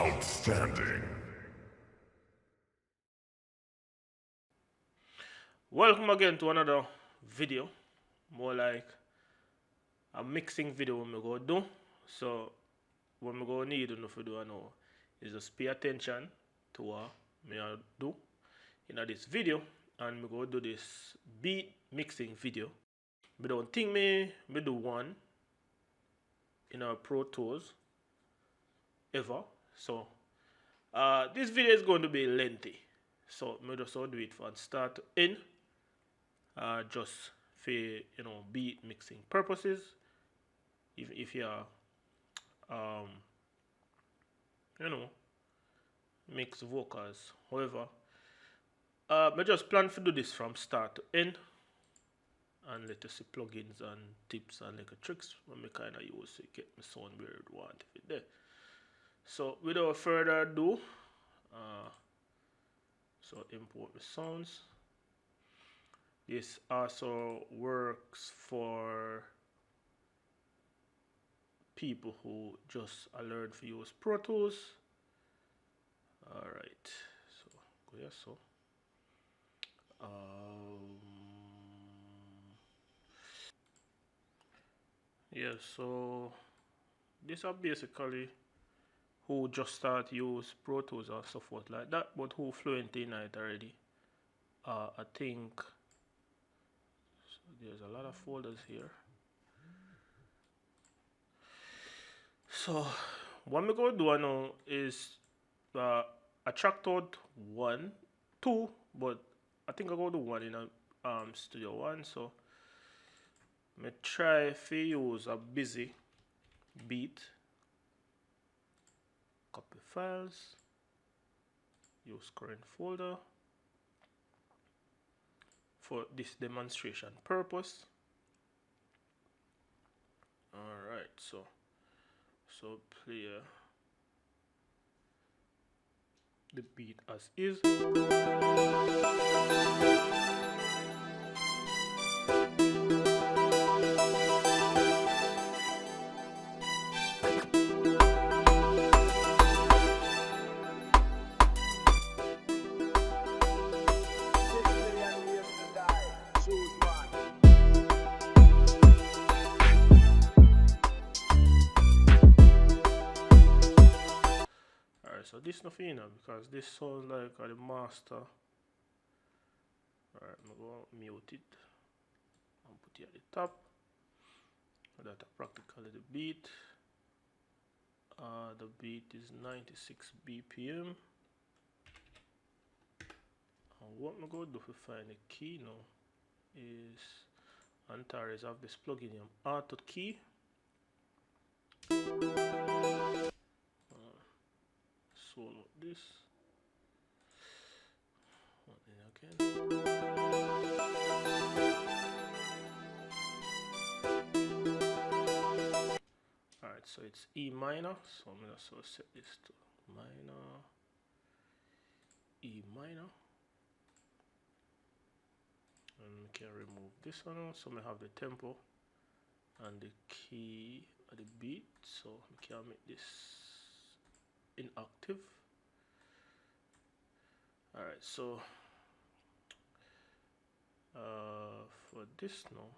Outstanding. Welcome again to another video, more like a mixing video when we go do. So what we go need enough to do now is just pay attention to what me I do in this video, and we go do this beat mixing video. I don't think me do one in our Pro Tools ever. So this video is going to be lengthy. So me just do it from start to end. Just for beat mixing purposes. If you are mix vocals. However, I just plan to do this from start to end, and let us see plugins and tips and like tricks when me kind of use to get my sound where I want it there. So without further ado, so import the sounds. This also works for people who just learn to use Pro Tools. Alright, so go here, so yeah, so these are basically who just start use Pro Tools or so forth like that, but who fluent in it already. I think so. There's a lot of folders here. So what I'm going to do now is I tracked out 1, 2, but I think I go to 1 in a Studio One. So I try to use a busy beat, copy files, use current folder for this demonstration purpose. Alright, so play the beat as is. So this nothing because this sounds like the master. Alright, I'm going to mute it and put it at the top. That's practically the beat. The beat is 96 BPM. And what I'm going to do to find the key now is Antares have this plugin auto key. Solo this. Again. Alright, so it's E minor, so I'm gonna set this to minor, E minor, and we can remove this one. So we have the tempo and the key at the beat, so we can make this inactive. Alright, so for this now,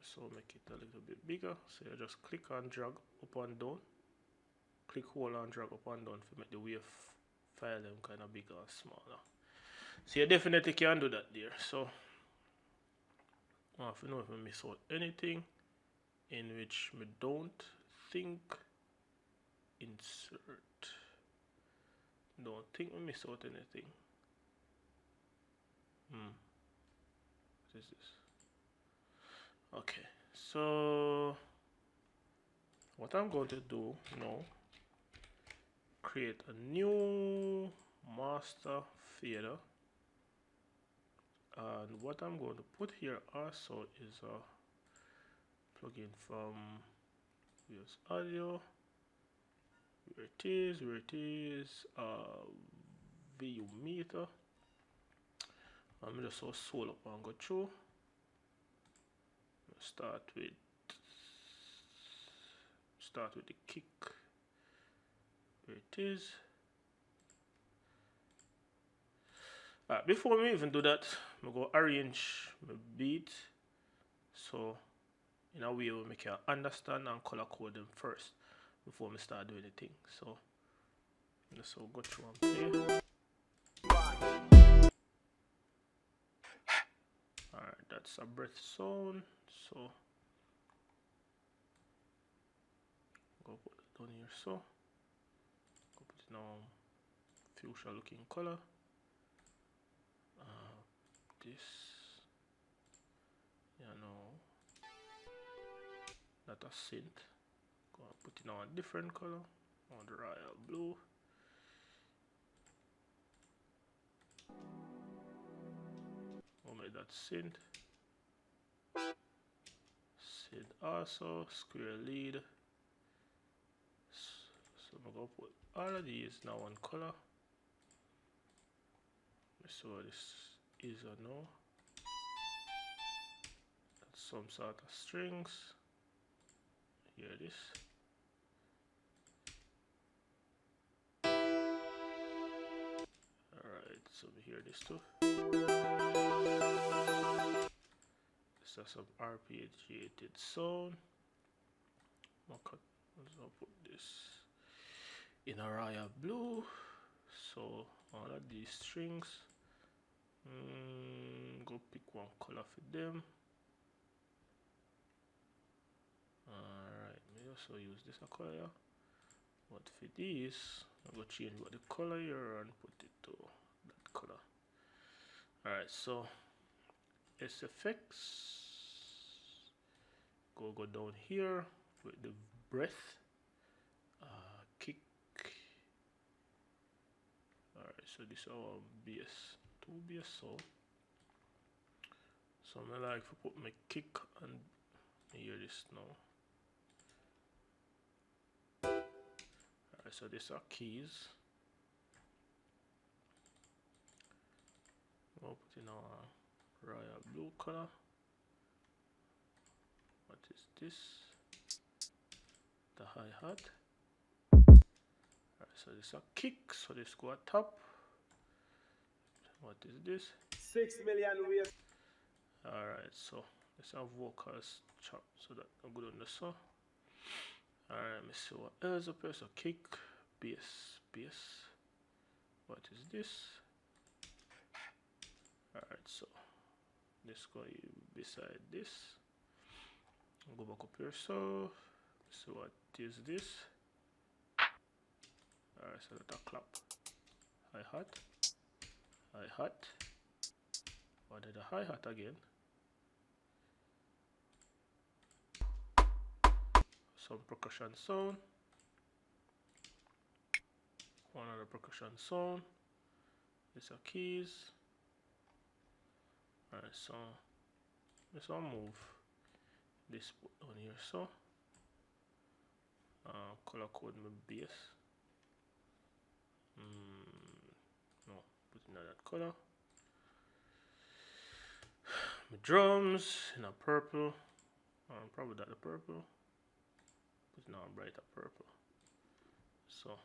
so make it a little bit bigger. So you just click and drag up and down, click hold and drag up and down to make the wave file them kind of bigger or smaller. So you definitely can do that there. So if you know if I miss out anything in which we don't think, insert. Don't think we miss out anything. What is this? Okay, so what I'm going to do now, create a new master fader, and what I'm going to put here also is a plugin from US Audio. Where it is, VU meter. I'm just so solo up and go through. Start with the kick. Here it is. Before we even do that, I'm go arrange my beat so in a way we make you understand and color code them first before we start doing anything. So let's go through and play. Alright, that's a breath sound. So go put it down here. So go put it now fuchsia looking color. This, that a synth. Go and put it on a different color, on the royal blue. We'll make that synth. Synth also, square lead. So I'm gonna put all of these now on color. Let's see what this is or no. That's some sort of strings. Here it is. Alright, so we hear this too. This is some arpeggiated sound. I'll put this in a royal blue. So all of these strings, go pick one color for them. Alright, may also use this color, but for these I'm going to change what the color here and put it to that color. Alright, so SFX, go down here with the breath, kick. Alright, so this is our bass, 2 bass sound. So I like to put my kick and hear this now. Alright, so these are keys. I'll put in our royal blue color. What is this? The hi-hat. Alright, so this are kick, so this go at top. What is this? 6 million ways. Alright, so let's have vocals chop so that I'm good on the saw. Alright, let me see what else up here. So kick, bass. What is this? Alright, so this go beside this. I'll go back up here. So what is this? Alright, so that a clap. Hi-hat. What did the hi-hat again? Some percussion sound. One other percussion sound. These are keys. Alright, so let's all move this down here. So color code my bass. No, put in that color. My drums in a purple. Probably that the purple. Put now a brighter purple. So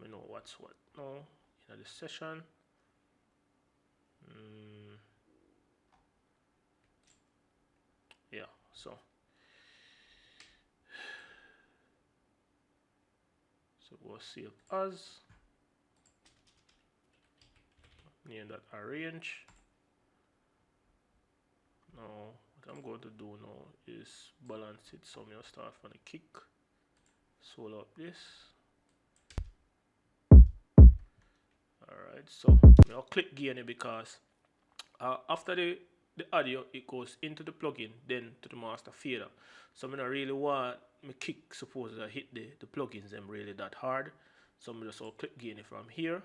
I know what's what now in this session. Yeah, so we'll save as. Name that arrange. Now what I'm going to do now is balance it. So I'm going to start from the kick, solo up this. Alright, so I'll click gain because after the audio it goes into the plugin, then to the master fader. So I don't really want my kick suppose I hit the plugins them really that hard. So I'm just click gain it from here.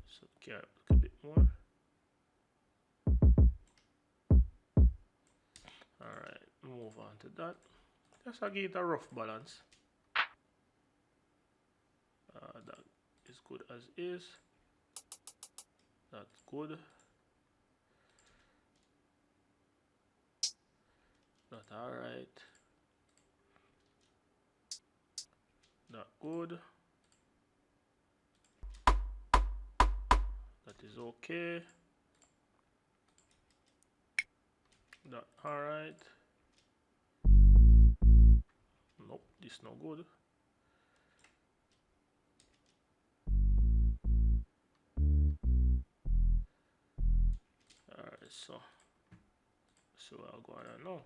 So carry up a bit more. Alright, move on to that. Just give it a rough balance. That is good as is. That's good. That's alright. That good. That is okay. That alright. Nope, this no good. Alright, so I'll go on now.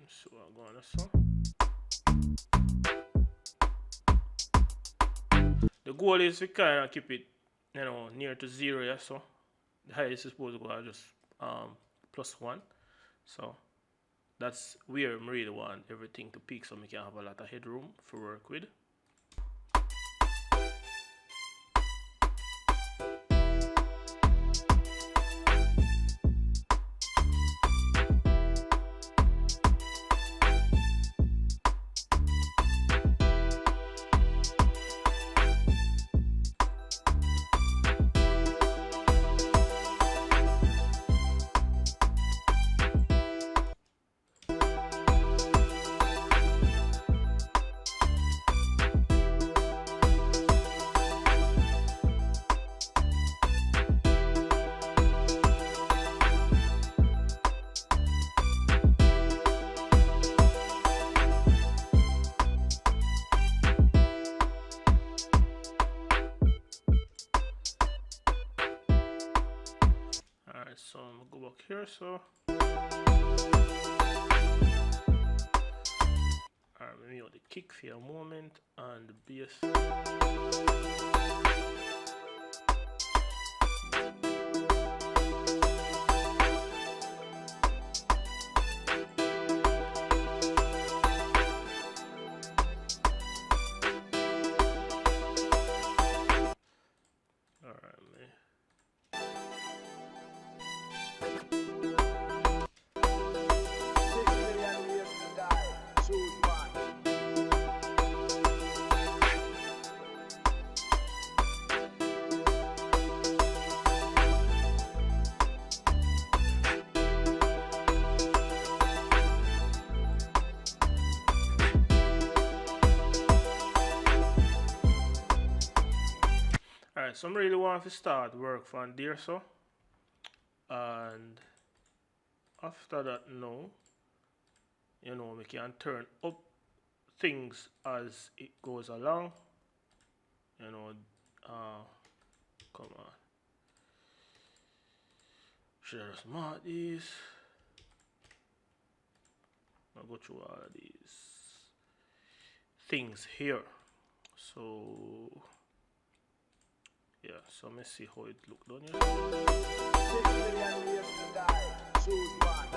So I'll go on so. The goal is to kind of keep it, near to 0, yeah. So the highest is supposed to go just +1. So that's where I really want everything to peak, so we can have a lot of headroom for work with. So I'm gonna go back here, so alright, maybe the kick for a moment and the bass. Alright, so I really want to start work from there, so, and after that now, we can turn up things as it goes along. Come on. Should I just mark these? I'll go through all of these things here. So yeah, so let's see how it look down here. 6 million ways to die. Choose one.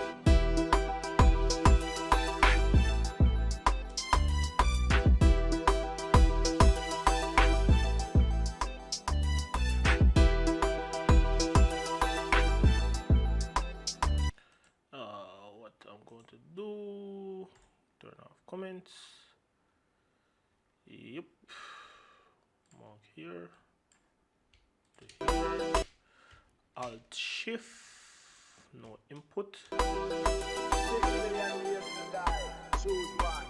What I'm going to do, turn off comments. Yep. Mark here. To here. Alt Shift. No input. 6 million ways to die. Choose one.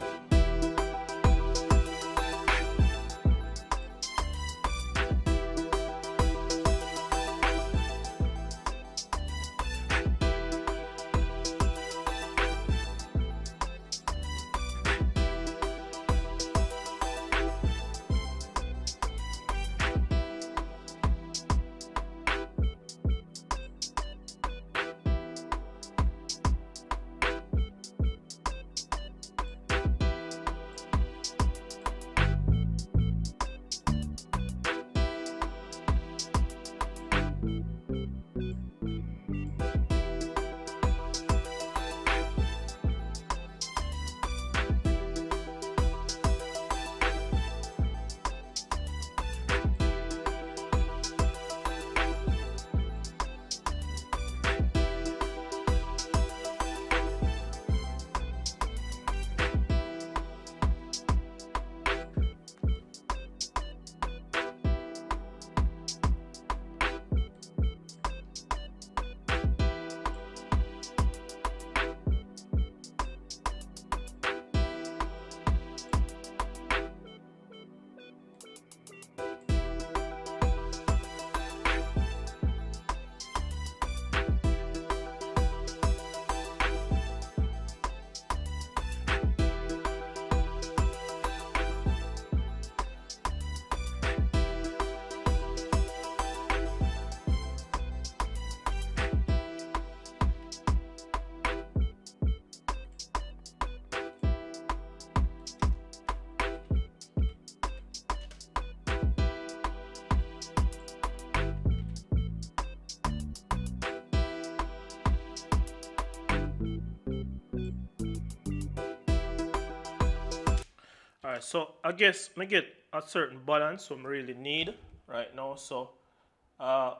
Alright, so I guess I get a certain balance what I really need right now. So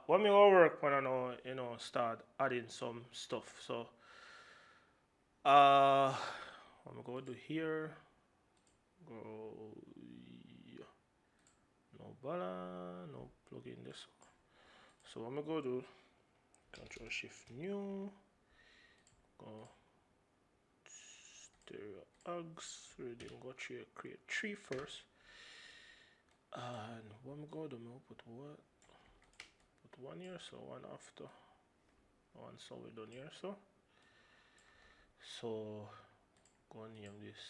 when me go work when I know start adding some stuff. So what I'm gonna do here, go no balance, no plug in this. So what I'm gonna do, Control Shift New, go stereo Uggs, really go create tree first. And what I'm gonna do, I'm gonna put what? Put one here, so one after. One so we done here, so go name this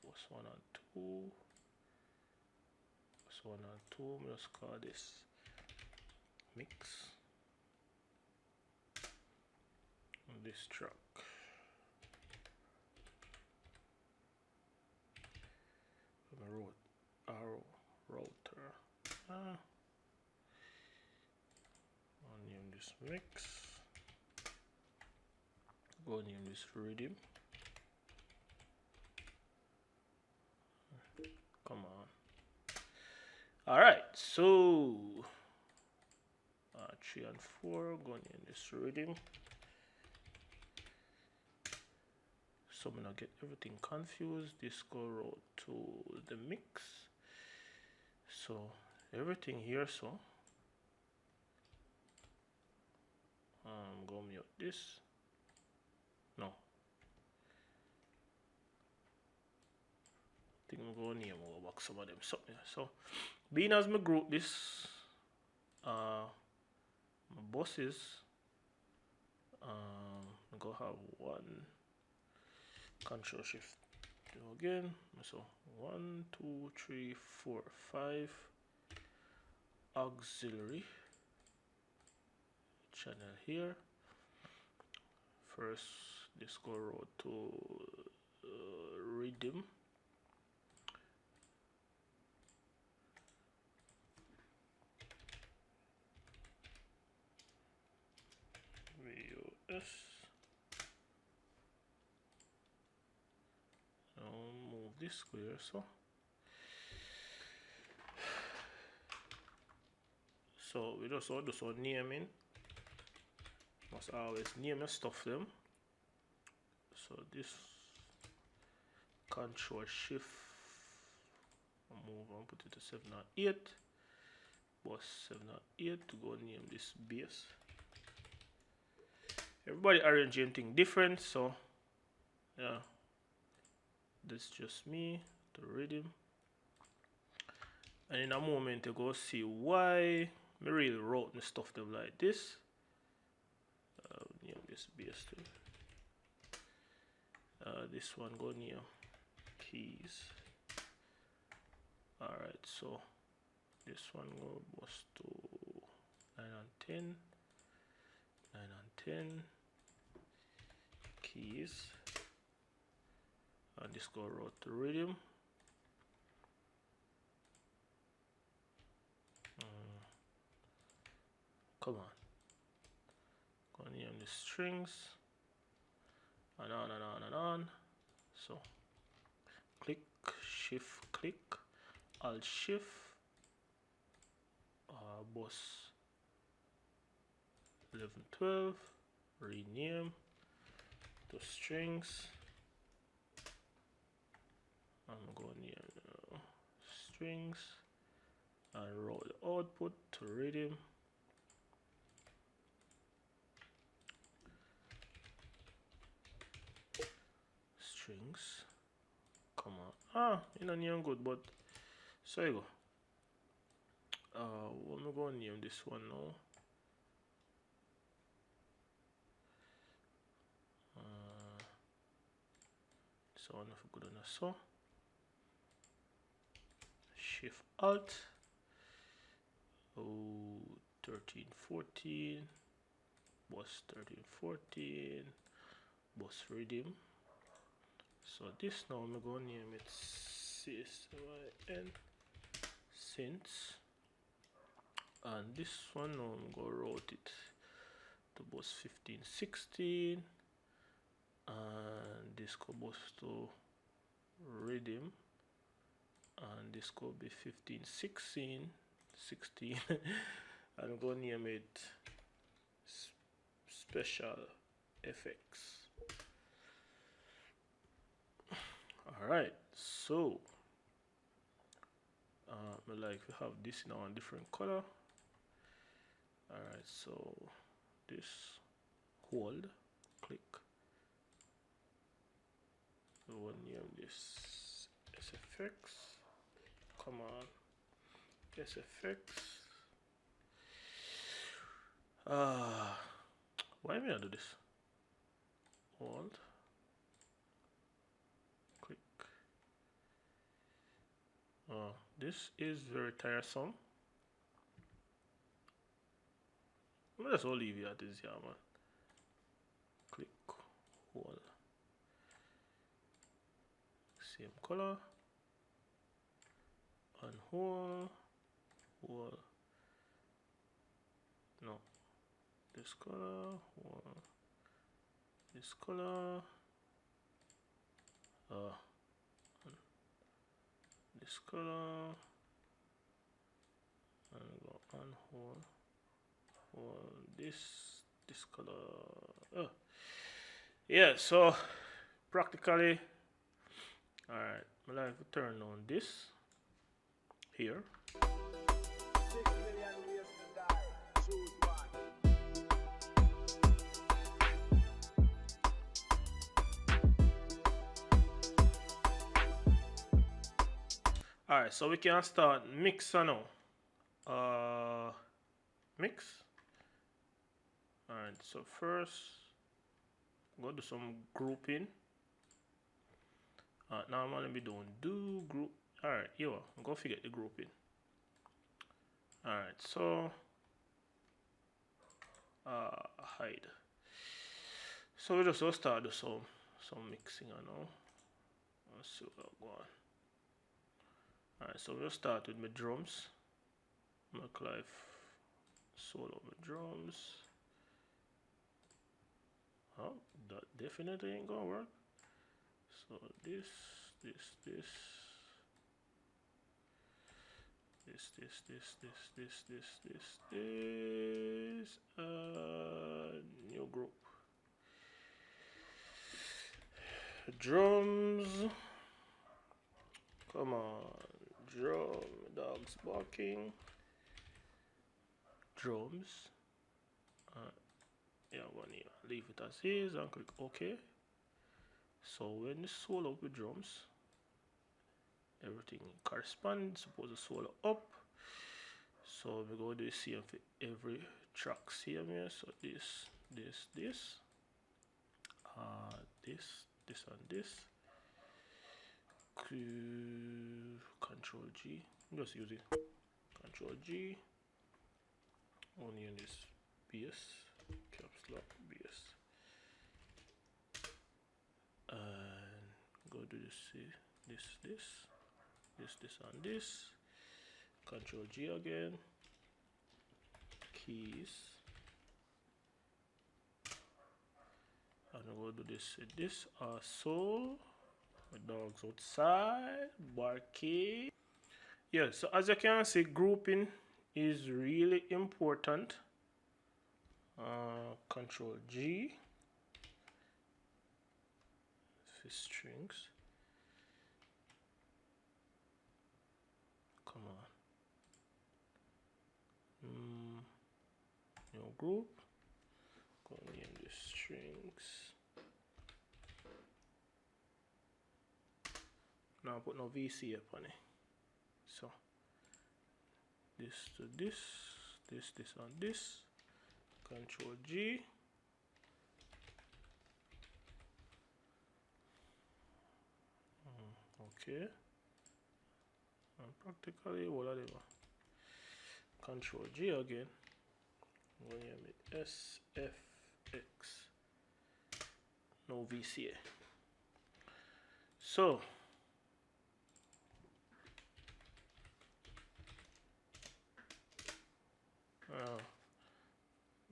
what's 1 and 2, what's 1 and 2, let's call this mix on this track. Arrow router. I'll name this mix. Go name this rhythm. Come on. Alright, so 3 and 4, go name this rhythm. So I'm gonna get everything confused. This go road to the mix. So everything here, so I'm gonna mute this. No. I think I'm gonna name over back some of them something. So being as me group this my buses, I'm gonna have one Control Shift again. So 1, 2, 3, 4, 5 auxiliary channel here. First, this go road to rhythm. VUS. Now move this square so we just do some naming. Must always name your stuff them. So this Control Shift move and put it to 7 and 8. Bus 7 and 8 to go name this bass. Everybody arranging thing different, so yeah. That's just me, the rhythm. And in a moment you go see why me really wrote my stuff them like this. Name this bass too. This one go name keys. Alright, so this one go bus to 9 and 10. 9 and 10 keys. And this go road to rhythm. Come on. Go name the strings. And on and on and on. So click, shift, click, alt shift, bus 11, 12, rename to strings. I'm going near strings and roll the output to rhythm. Strings. Come on. You know name good, but so you go. What am I going to name this one now? So one of good enough. So Shift Alt. 13, 14. Bus 13, 14. Bus rhythm. So this now I'm going to name it CSYN synths. And this one now I'm going to route it to bus 15, 16. And this could boost to rhythm, and this could be 15, 16, 16. I'm gonna name it special effects. Alright, so I like we have this now in different color. Alright, so this hold, click. So we'll name this SFX. Come on, SFX. Why may I do this? Hold, click. This is very tiresome. Let us all leave it at this here, man. Click, hold. Same color. And hold. No. This color, hold. This color. This color. And go on hold. This color. Yeah, so practically, alright, I'm going to turn on this here. 6 million ways to die. Choose one. Alright, so we can start mix now. Mix. Alright, so first go do some grouping. Now I'm gonna be doing do group. Alright, here go forget the grouping. Alright, so hide. So we just start do some mixing now. Let's see what go on. Alright, so we'll start with my drums. Make life solo my drums. Oh, that definitely ain't gonna work. So this, new group. Drums. Come on, drum, dogs barking. Drums. Yeah, one here. Leave it as is and click OK. So when you solo up with drums, everything corresponds. Suppose the solo up. So we go do the same for every track. Same here. So this, this, and this. Control G. Just use it. Control G. Only in this bass. Caps lock bass. And go do this, and this. Control G again. Keys. And we'll do this with this. So my dogs outside barking. Yeah, so as you can see, grouping is really important. Control G for strings. Come on. New group. Go name the strings. Now put no VC upon it. So this to this, and this. Control G. Okay. And practically whatever. Control G again. I'm going to name it SFX. No VCA. So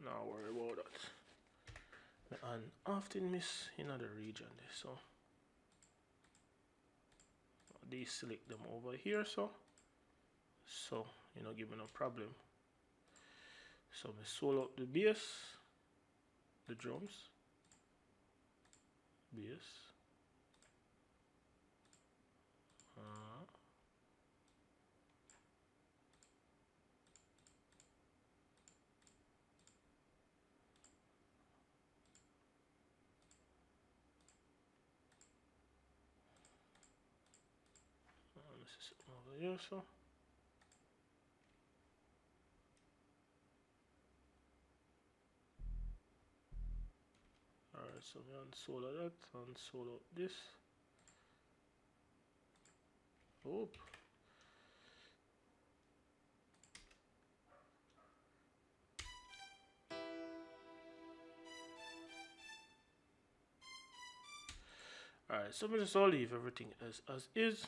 now worry about that. And often miss in other region there, so deselect them over here, so you know, give me no problem. So I solo up the bass, the drums, bass, this is over here, so. Alright, so we unsolo that, unsolo this. Oop. Alright, so we just all leave everything as is.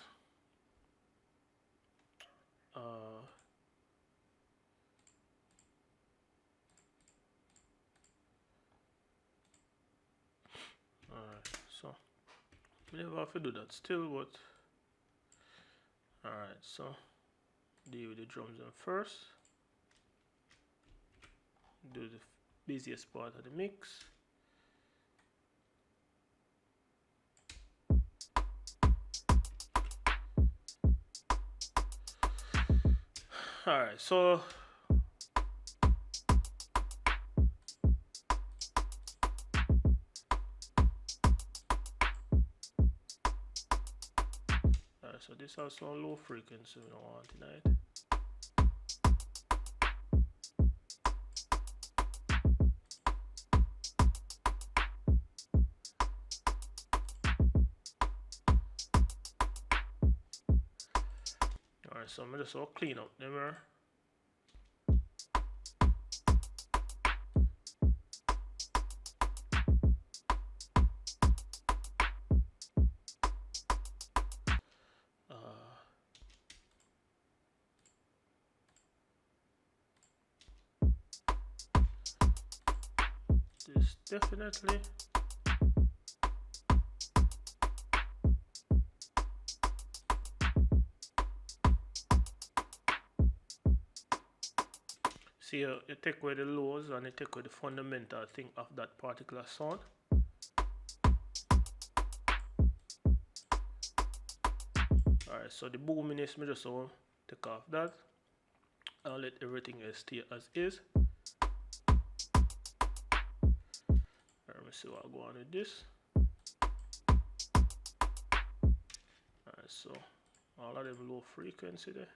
Alright, so we never have to do that still, but alright, so deal with the drums then first. Do the busiest part of the mix. Alright, so so this has some low frequency we don't want tonight. Alright, so I'm just all clean up them here. This definitely. See, you take away the lows and you take away the fundamental thing of that particular sound. Alright, so the boominess, me just want to take off that. I'll let everything else stay as is. Let me see what I go on with this. Alright, so all of them low frequency there.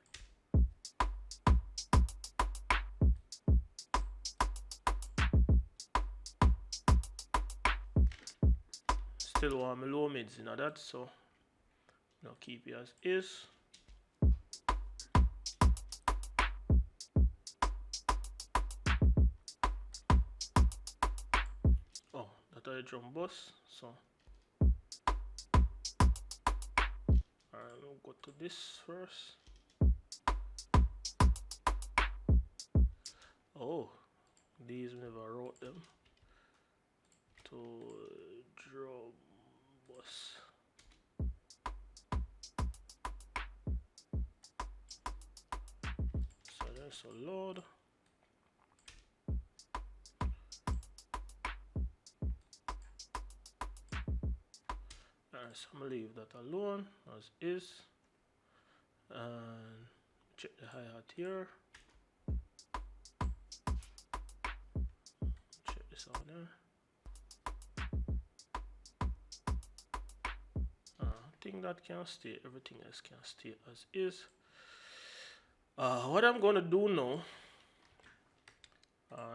Still want my low mids in that, so now keep it as is. Oh, that is a drum bus, so alright, we'll go to this first. Oh, these never wrote them to drum bus. So there's a load. Alright, so I'm gonna leave that alone as is. And check the hi-hat here. Check this out there. I think that can stay, everything else can stay as is. What I'm gonna do now,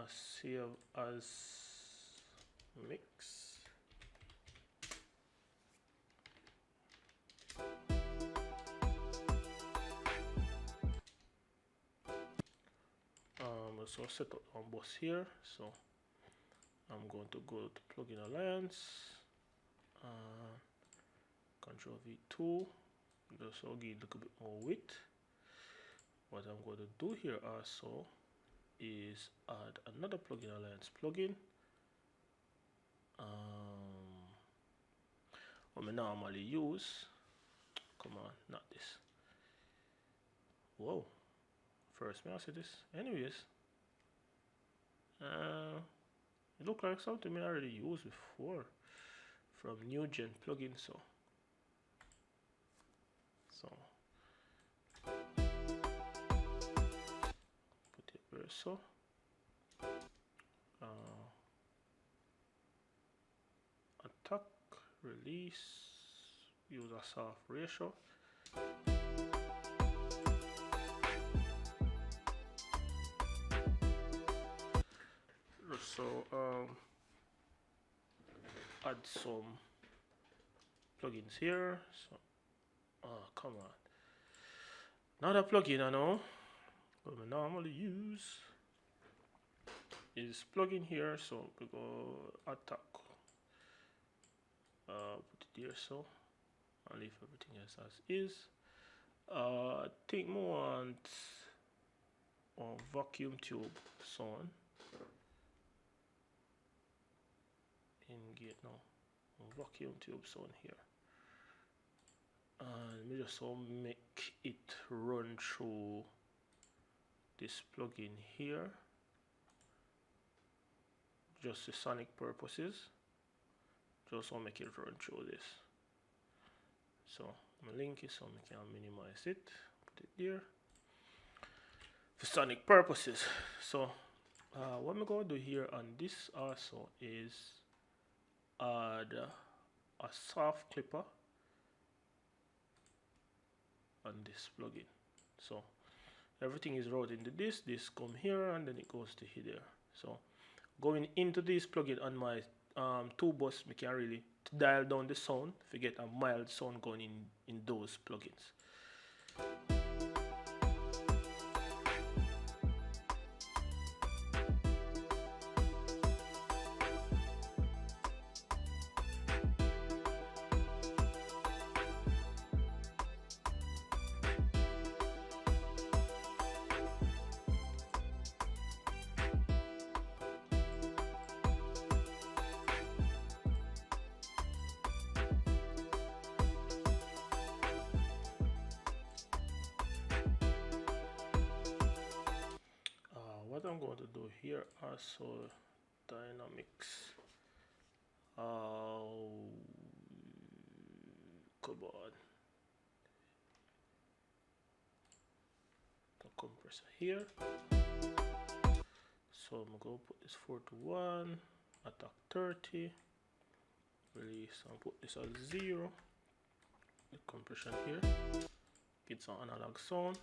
save as mix. So set up one bus here, so I'm going to go to plugin alliance, Control V2, just so give it a little bit more width. What I'm going to do here also is add another plugin alliance plugin. What I normally use, come on, not this. Whoa, first may I see this? Anyways, it look like something I already used before from new gen plugin. So put it where so. Attack, release, use a soft ratio. So add some plugins here. So come on, not a plugin I know, but I normally use is plugin here. So we go attack, put it here, so I'll leave everything else as is. I think more want vacuum tube sound in gate now. Vacuum tube sound here, and we just make it run through this plugin here, just for sonic purposes. Just want to make it run through this. So I'm gonna link it so I can minimize it, put it there for sonic purposes. So what I'm gonna do here on this also is add a soft clipper on this plugin. So everything is routed into this come here, and then it goes to here. So going into this plugin on my 2-bus, we can really dial down the sound if you get a mild sound going in those plugins. What I'm going to do here also, dynamics, come on, the compressor here. So I'm going to put this 4 to 1, attack 30, release, and put this at 0. The compression here, get some analog sound.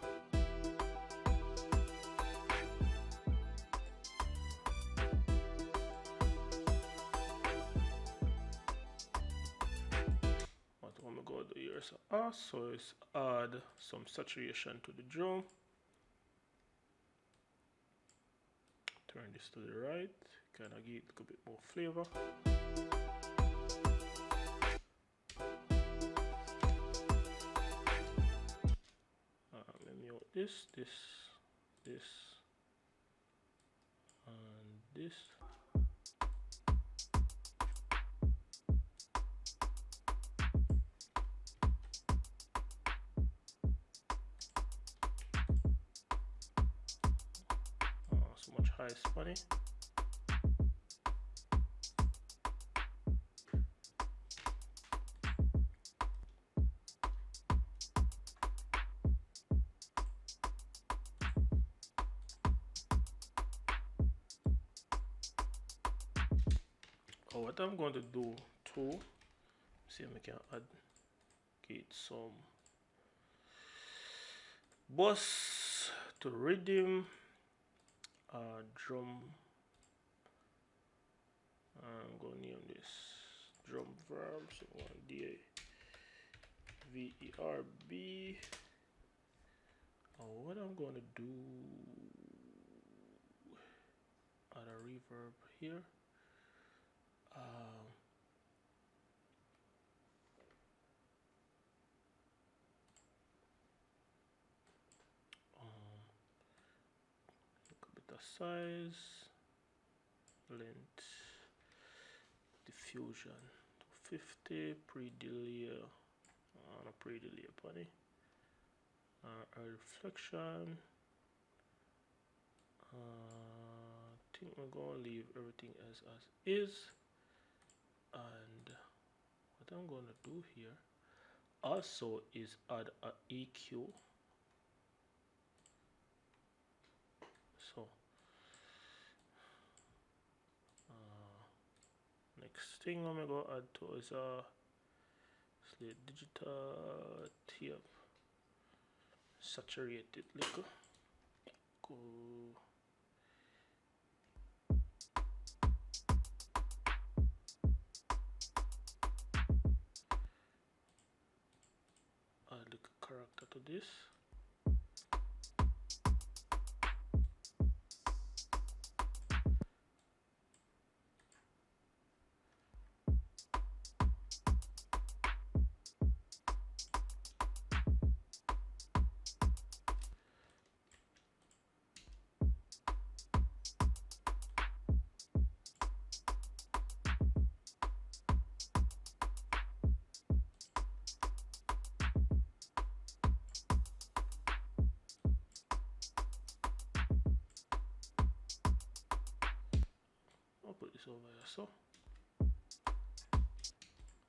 So also is add some saturation to the drum. Turn this to the right, kind of give it a bit more flavor. Let me out this, and this. So much high funny. What I'm going to do too, see if I can add, get some bus to rhythm, drum. I'm going to name this drum verb, so DAVERB. What I'm going to do, add a reverb here. Look a bit of size, length, diffusion to 50, pre-delay on a pre-delay upon it. Reflection. I think we're gonna leave everything else as is, and what I'm gonna do here also is add a EQ. So next thing I'm gonna go add to is a slate digital tape, saturated liquor. Go. Add the character to this. I'll put this over here, so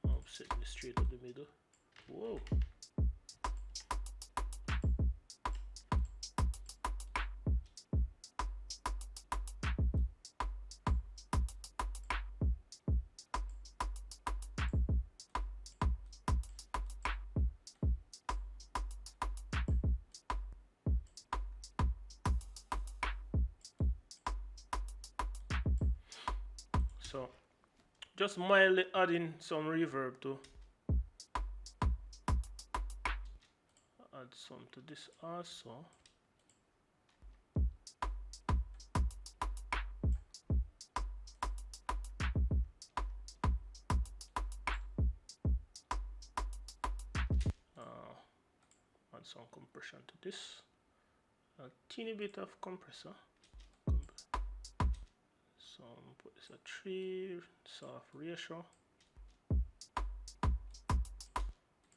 I'm setting this straight up the middle. Whoa. So just mildly adding some reverb to add some to this also. Add some compression to this. A teeny bit of compressor. So put this at 3, soft ratio,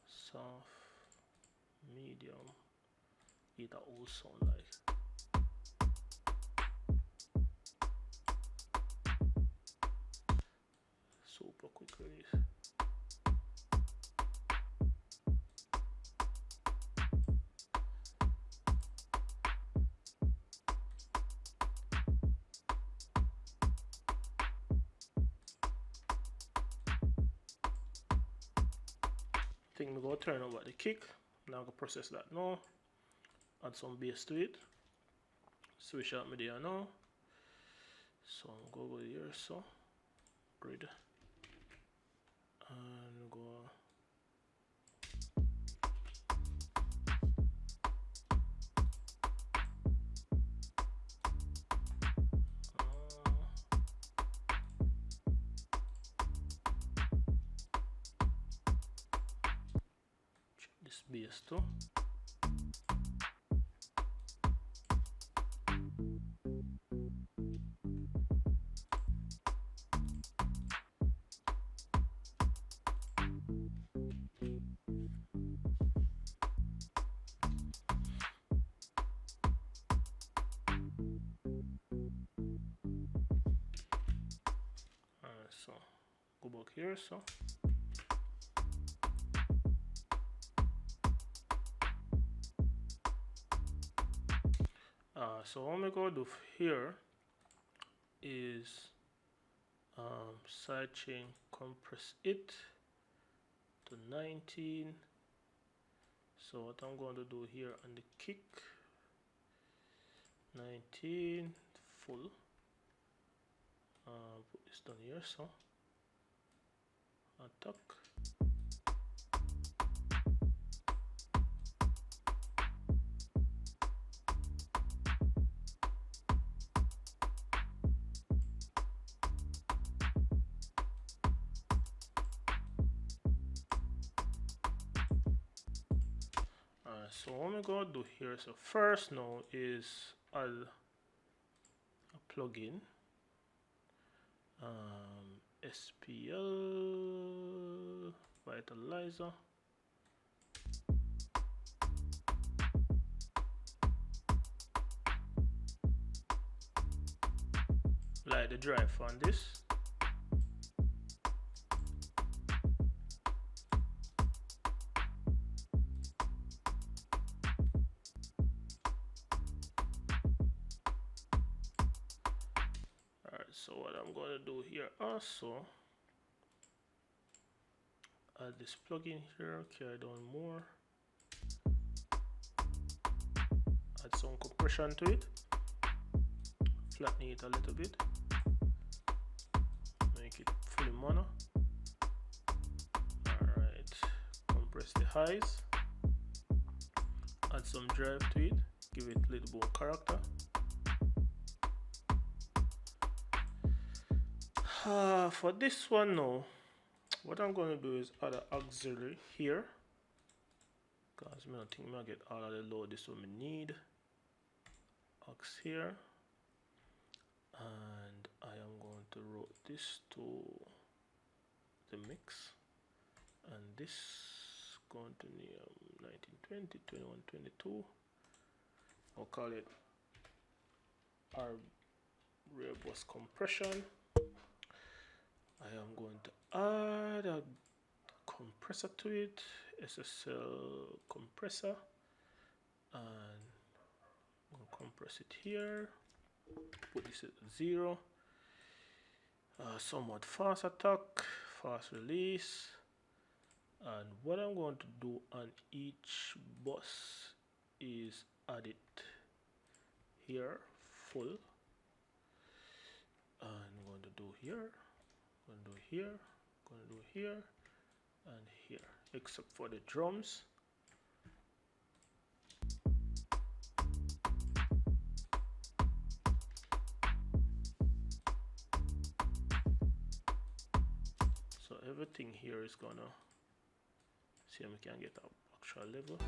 soft, medium, either all sound like. Super quick release. I think we're gonna turn over the kick. Now I'm gonna process that now. Add some bass to it. Switch out media now. So I'm gonna go over here, so grid. And go. Check this bass too. So go back here, so so what I'm gonna do here is sidechain compress it to 19. So what I'm going to do here on the kick, 19 full. Put this down here, so attack. So what I'm gonna do here, so first now is add a plugin, SPL Vitalizer, like the drive on this. Alright, so what I'm going to do here also, add this plugin here, carry down more, add some compression to it, flatten it a little bit, make it fully mono. Alright, compress the highs, add some drive to it, give it a little more character. For this one now, what I'm going to do is add an auxiliary here, because I don't think I get all of the load this one I need. Aux here, and I am going to route this to the mix, and this going to near 1920, 21, 22. I'll call it our rear bus compression. I am going to add a compressor to it, SSL compressor, and I'm going to compress it here, put this at 0, somewhat fast attack, fast release, and what I'm going to do on each bus is add it here full, and I'm going to do here, going to do here, going to do here, and here, except for the drums. So everything here is gonna see if we can get an actual level.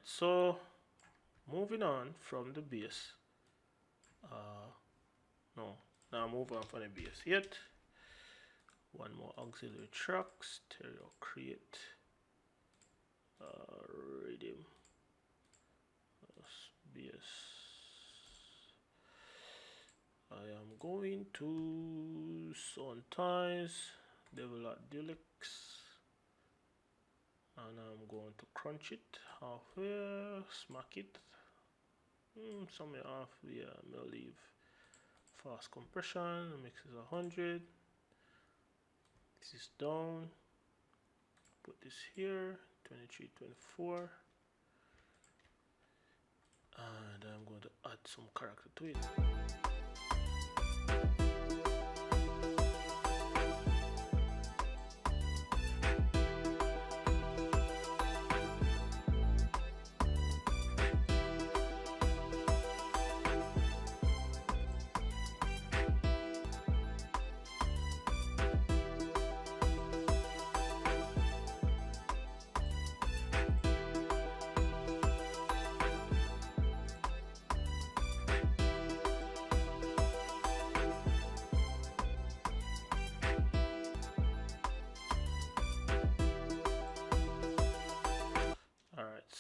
So moving on from the bass, now move on from the bass yet. One more auxiliary track, stereo create, rhythm, bass. I am going to sound ties, develop deluxe, and I'm going to crunch it halfway, smack it, somewhere halfway. I'm gonna leave fast compression, mix is 100, this is down, put this here, 23, 24, and I'm going to add some character to it.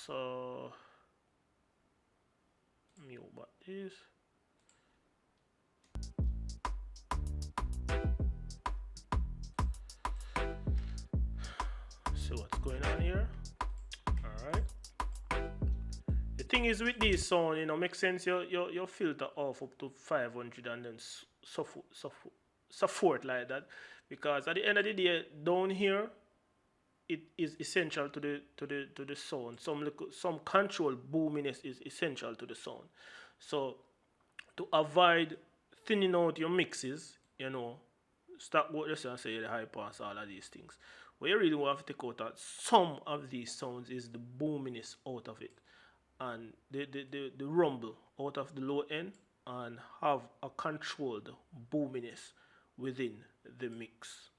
So mute what is. See what's going on here. Alright. The thing is with this sound, you know, makes sense you filter off up to 500 and then support like that, because at the end of the day down here it is essential to the sound. Some control boominess is essential to the sound. So to avoid thinning out your mixes, you know, stop what you say and say the high pass, all of these things. What you really want to take out at some of these sounds is the boominess out of it, and the rumble out of the low end, and have a controlled boominess within the mix.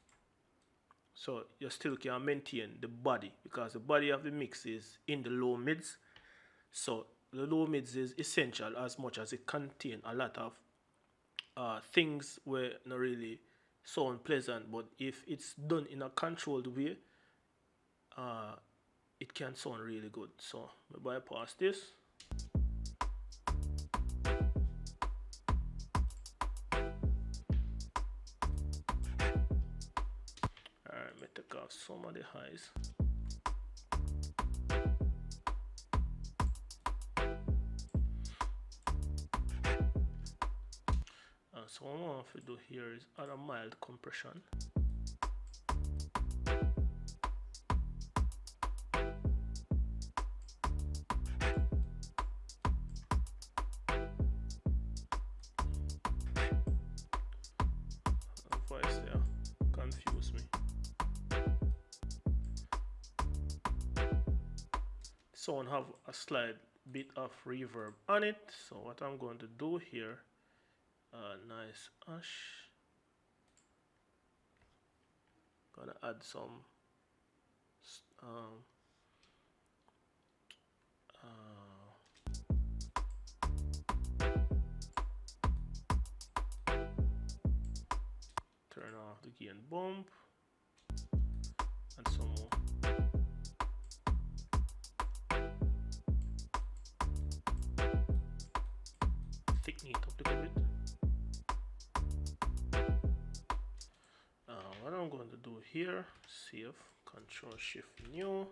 So you still can maintain the body, because the body of the mix is in the low mids. So the low mids is essential as much as it contains a lot of things where not really sound pleasant, but if it's done in a controlled way, it can sound really good. So I bypass this. Alright, let me take off some of the highs. So what I want to do here is add a mild compression. Voice there confuse me. Sound have a slight bit of reverb on it. So what I'm going to do here, nice ash. Gonna add some turn off the gain bump and some more. Thicken it up a little bit. What I'm going to do here, save, Control Shift New,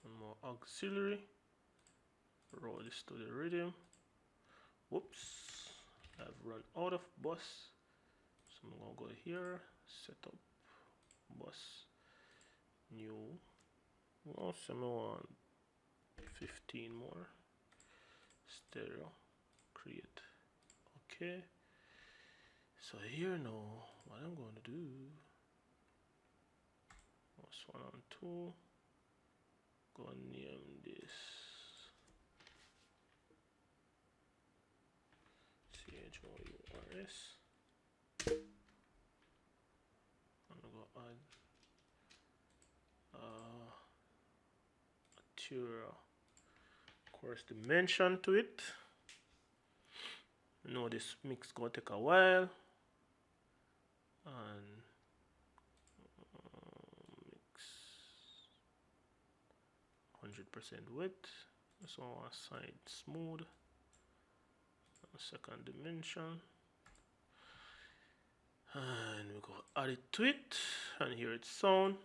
one more auxiliary, roll this to the rhythm. Whoops, I've run out of bus, so I'm gonna go here, set up bus, new, well, so I want 15 more, stereo, create, okay. So here now, what I'm going to do, was 1 and 2, go and name this CHOURS. I'm going to add a Tura course dimension to it. You know this mix gonna take a while, and mix 100% wet. So I want side smooth, a second dimension, and we go add it to it, and here it's sound.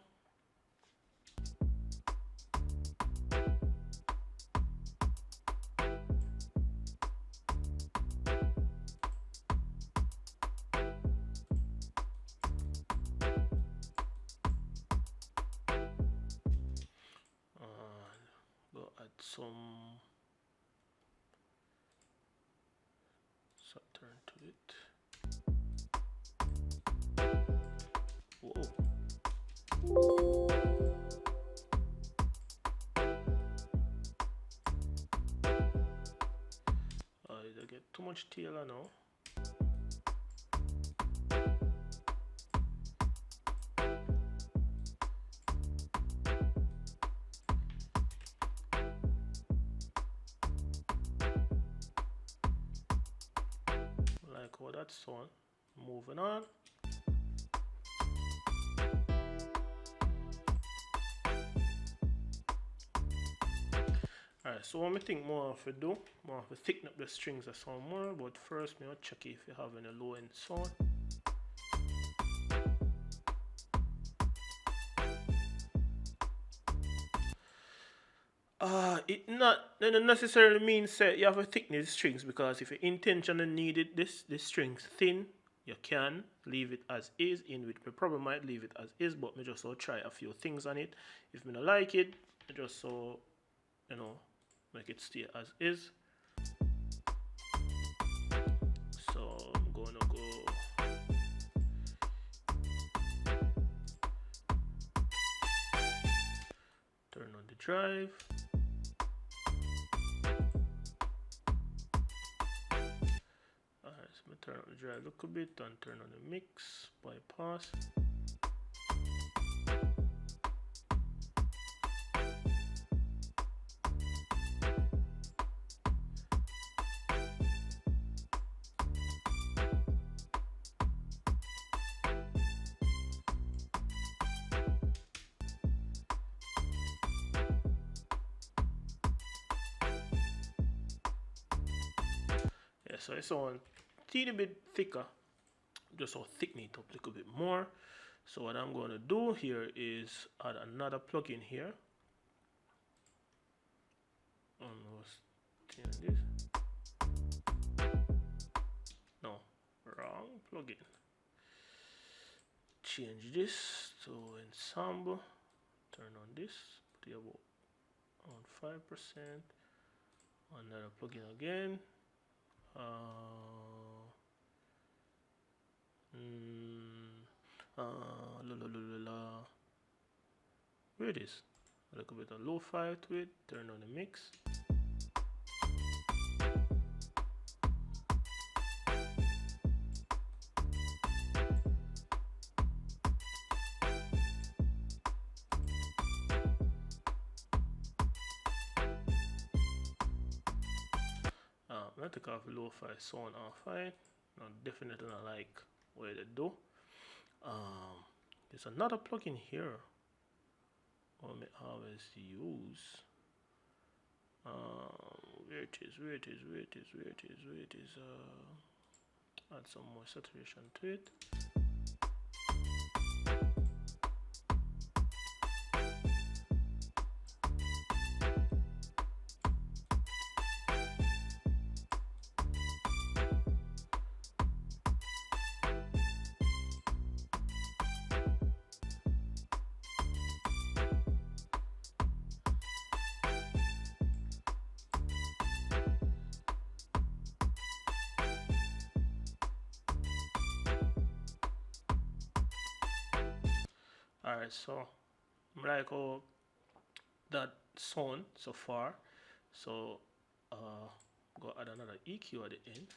Some Saturn to it. Whoa. Did I get too much tailor now? Like that sound. Moving on. Alright, so what I think more of it do, more of it thicken up the strings a sound more, but first I'll check if you have any low end sound. It doesn't necessarily means that you have to thicken the strings, because if you intentionally needed this strings thin, you can leave it as is. In which we probably might leave it as is, but me just so try a few things on it. If me not like it, I just so make it stay as is. So I'm gonna go turn on the drive. me turn on the dry a little bit and turn on the mix, bypass. Yeah, so it's on teeny bit thicker, just to thicken it up a little bit more. So what I'm going to do here is add another plugin here. Almost this. No, wrong plugin. Change this to ensemble. Turn on this. Put it about on 5%. Another plugin again. Where it is? A little bit of lo-fi to it. Turn on the mix. I'm going to take off the lo-fi sound off it. No, definitely not like what they do. There's another plugin here I always use. Where it is. Add some more saturation to it. Alright, so I like how that sound so far. So go add another EQ at the end.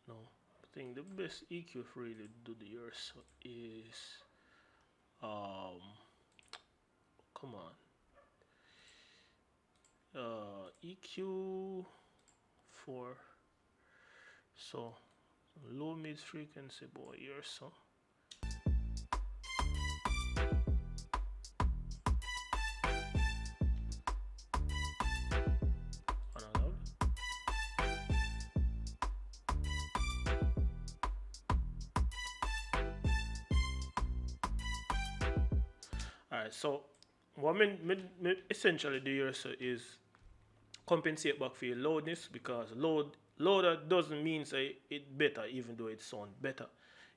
No, I think the best EQ for really do the yours is come on. EQ 4, so low mid frequency boy here, so analog. Alright, so what me essentially do here so is compensate back for your loudness, because louder doesn't mean say it better even though it sounds better,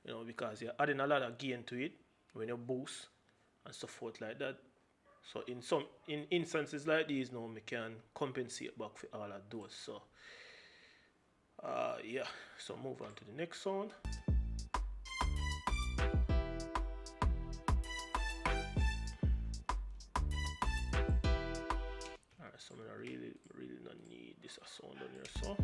you know, because you're adding a lot of gain to it when you boost and so forth like that. So in instances like these now we can compensate back for all of those. So yeah, so move on to the next sound. So I really don't need this sound on here, so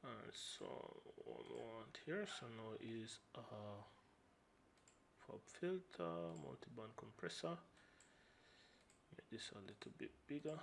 alright, so what we want here, so now is pop filter, multi-band compressor. Make this a little bit bigger.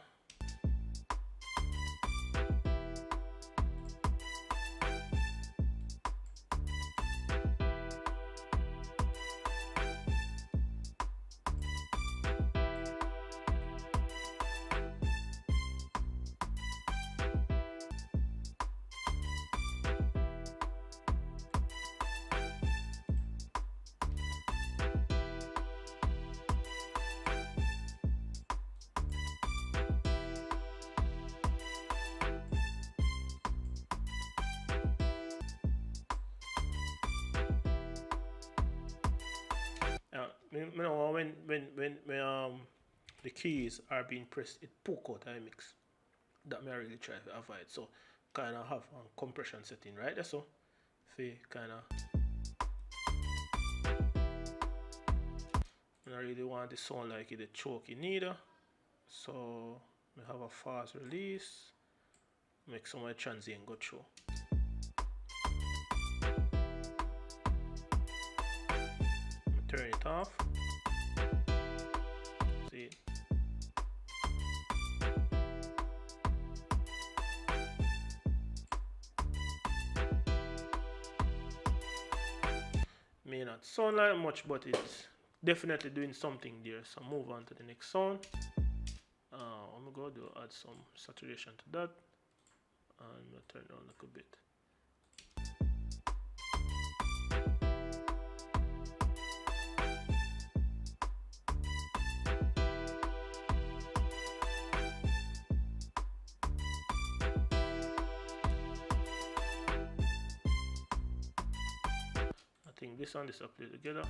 you know when the keys are being pressed, it poke out I mix. That may I really try to avoid. So kind of have a compression setting right there. So for kind of, I don't really want the sound like it choky neither. So we have a fast release. Make some of the transient go through. Turn it off. See it. May not sound like much, but it's definitely doing something there. So move on to the next sound. I'm gonna go add some saturation to that, and we'll turn it on a little bit. I think this and this are played together.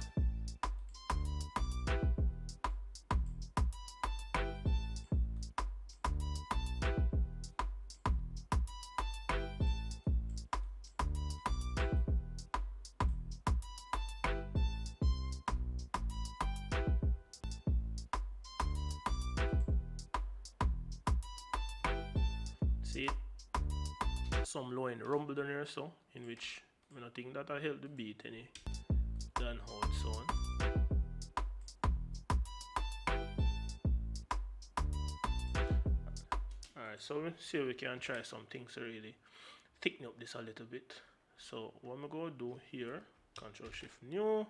See it? Some low end rumble down here, so in which I don't think that I help the beat any than how it sound. Alright, so we'll see if we can try some things to really thicken up this a little bit. So what I'm gonna do here, Control Shift New,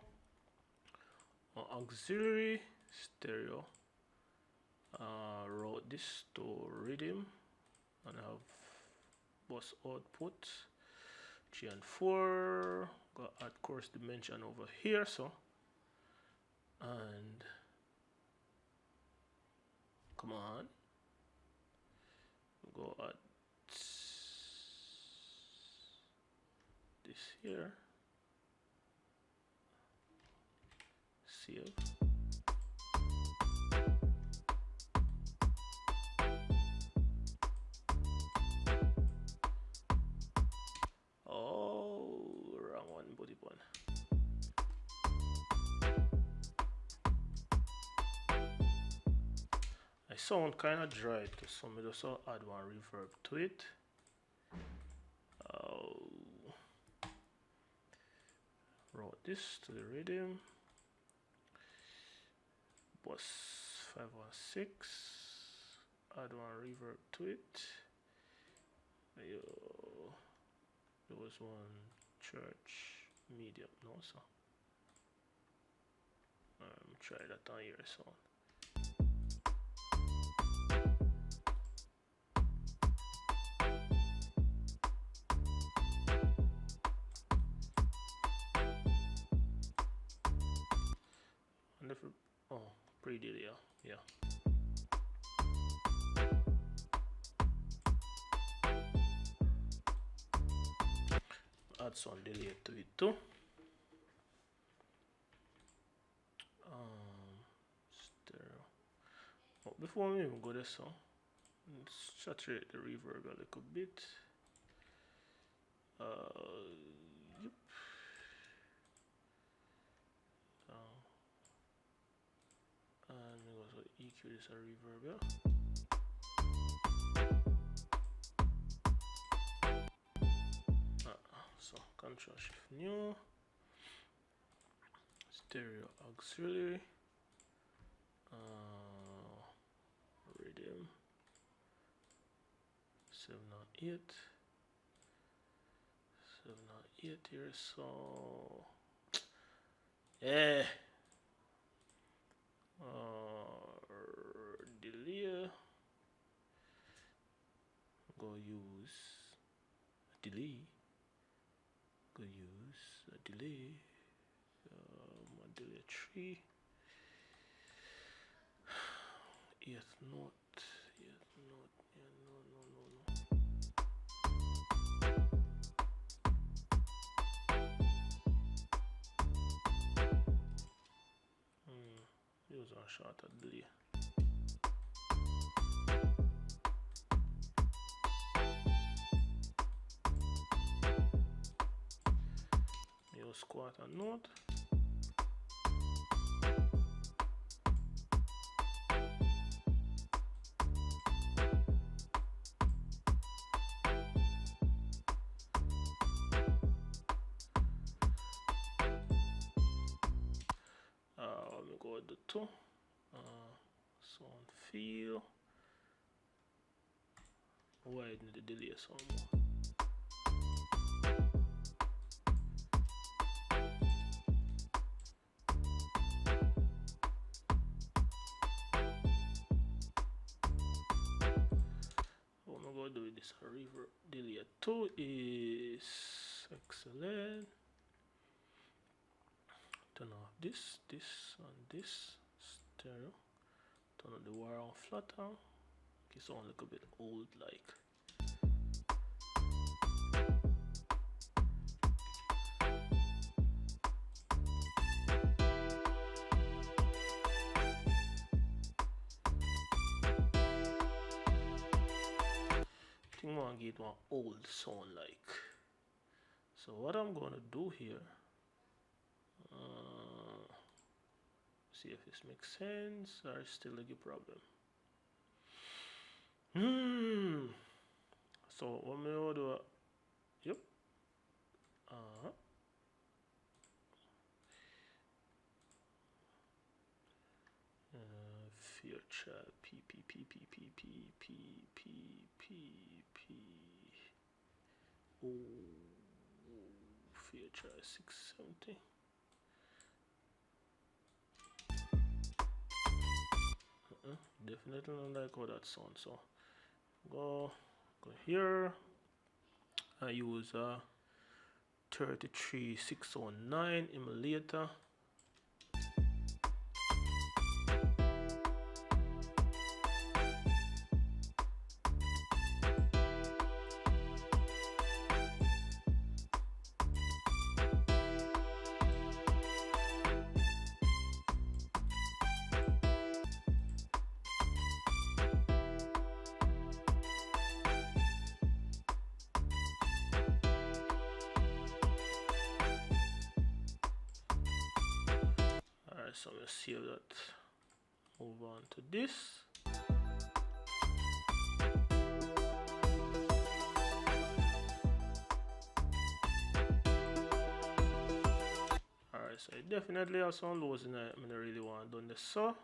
auxiliary stereo, route this to rhythm, and I have bus output 3 and 4. Go add course dimension over here, so, and come on, go add this here, save. I sound kind of dry to some, I just add one reverb to it. Route this to the rhythm. Bus 516. Add one reverb to it. There was one church medium, no, so try that on your sound. And if pre-delay, yeah. Add some delay to it too. Stereo. Oh, before we even go this song, let's saturate the reverb a little bit. Yep. And we also EQ this a reverb, yeah. So Control Shift New, stereo auxiliary, rhythm 708 here, so yeah. Delay, go use delay, go use a delay, delay 3, 8th note, yeah, no. shorter delay. Use quarter note. Let me go with the two. Sound feel. Widen the delay some more. What I'm going to do with this reverb delay 2 is excellent. Turn off this, and this stereo. Turn on the wire on flatter. It sound a little bit old like. I think I want to get one old sound like. So what I'm gonna do here, see if this makes sense or still a problem. So what I'm gonna do, yep. Future P. Oh, future 670. Definitely don't like how that sounds. So go here. I use a 33609 emulator. So I'm going to save that, move on to this. Alright, so I definitely have some lows in it. I don't really want to do this so.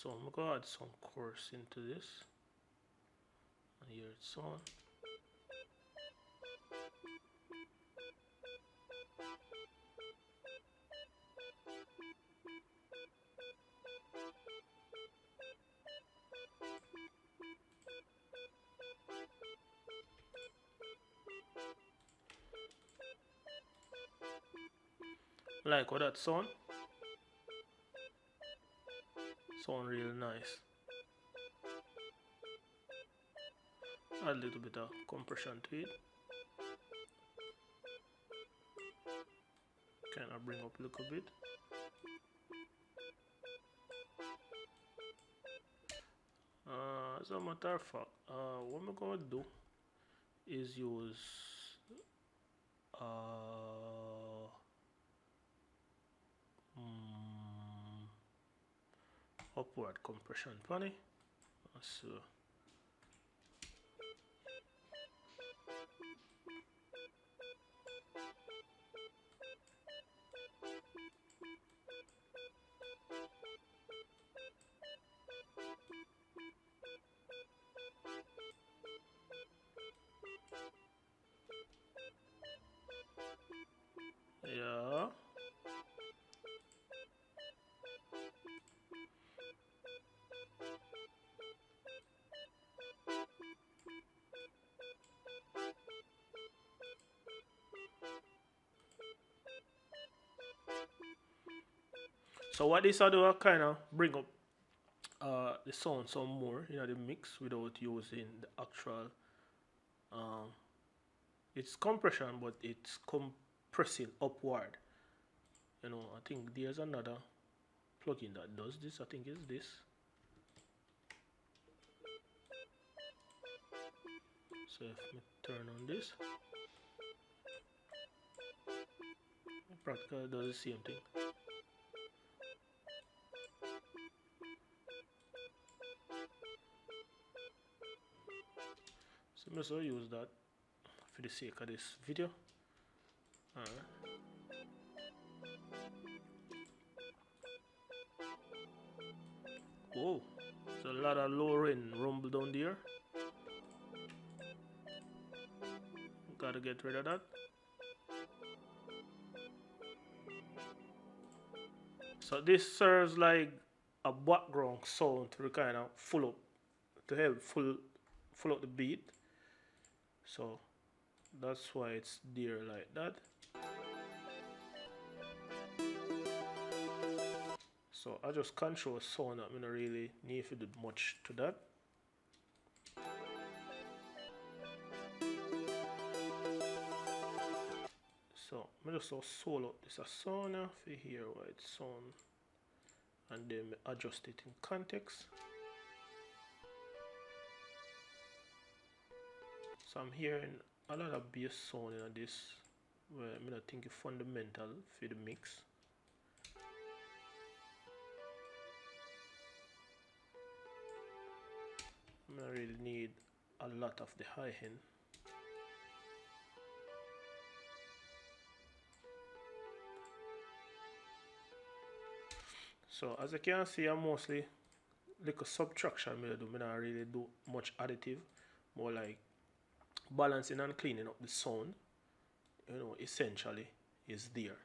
So I'm gonna add some chorus into this. And here it's on. Like what that sound? Sound real nice. Add a little bit of compression to it. Kind of bring up a little bit. As a matter of fact, what I'm gonna do is use upward compression funny. So yeah. So what this I do, I kind of bring up the sound some more in the mix without using the actual it's compression, but it's compressing upward. You know, I think there's another plugin that does this. I think it's this. So if we turn on this, it practically does the same thing. So I'm also use that for the sake of this video. Alright. Whoa, there's a lot of low end rumble down there. Gotta get rid of that. So this serves like a background sound to kind of full up, to help full up the beat. So that's why it's there like that. So I just control sound. I don't really need to do much to that. So I'm just solo this a sound for here where it's sound, and then adjust it in context. So I'm hearing a lot of bass sound in this, where I think it's fundamental for the mix. I really need a lot of the high end. So as you can see, I'm mostly like a subtraction I do. I don't really do much additive, more like balancing and cleaning up the sound. You know, essentially is there.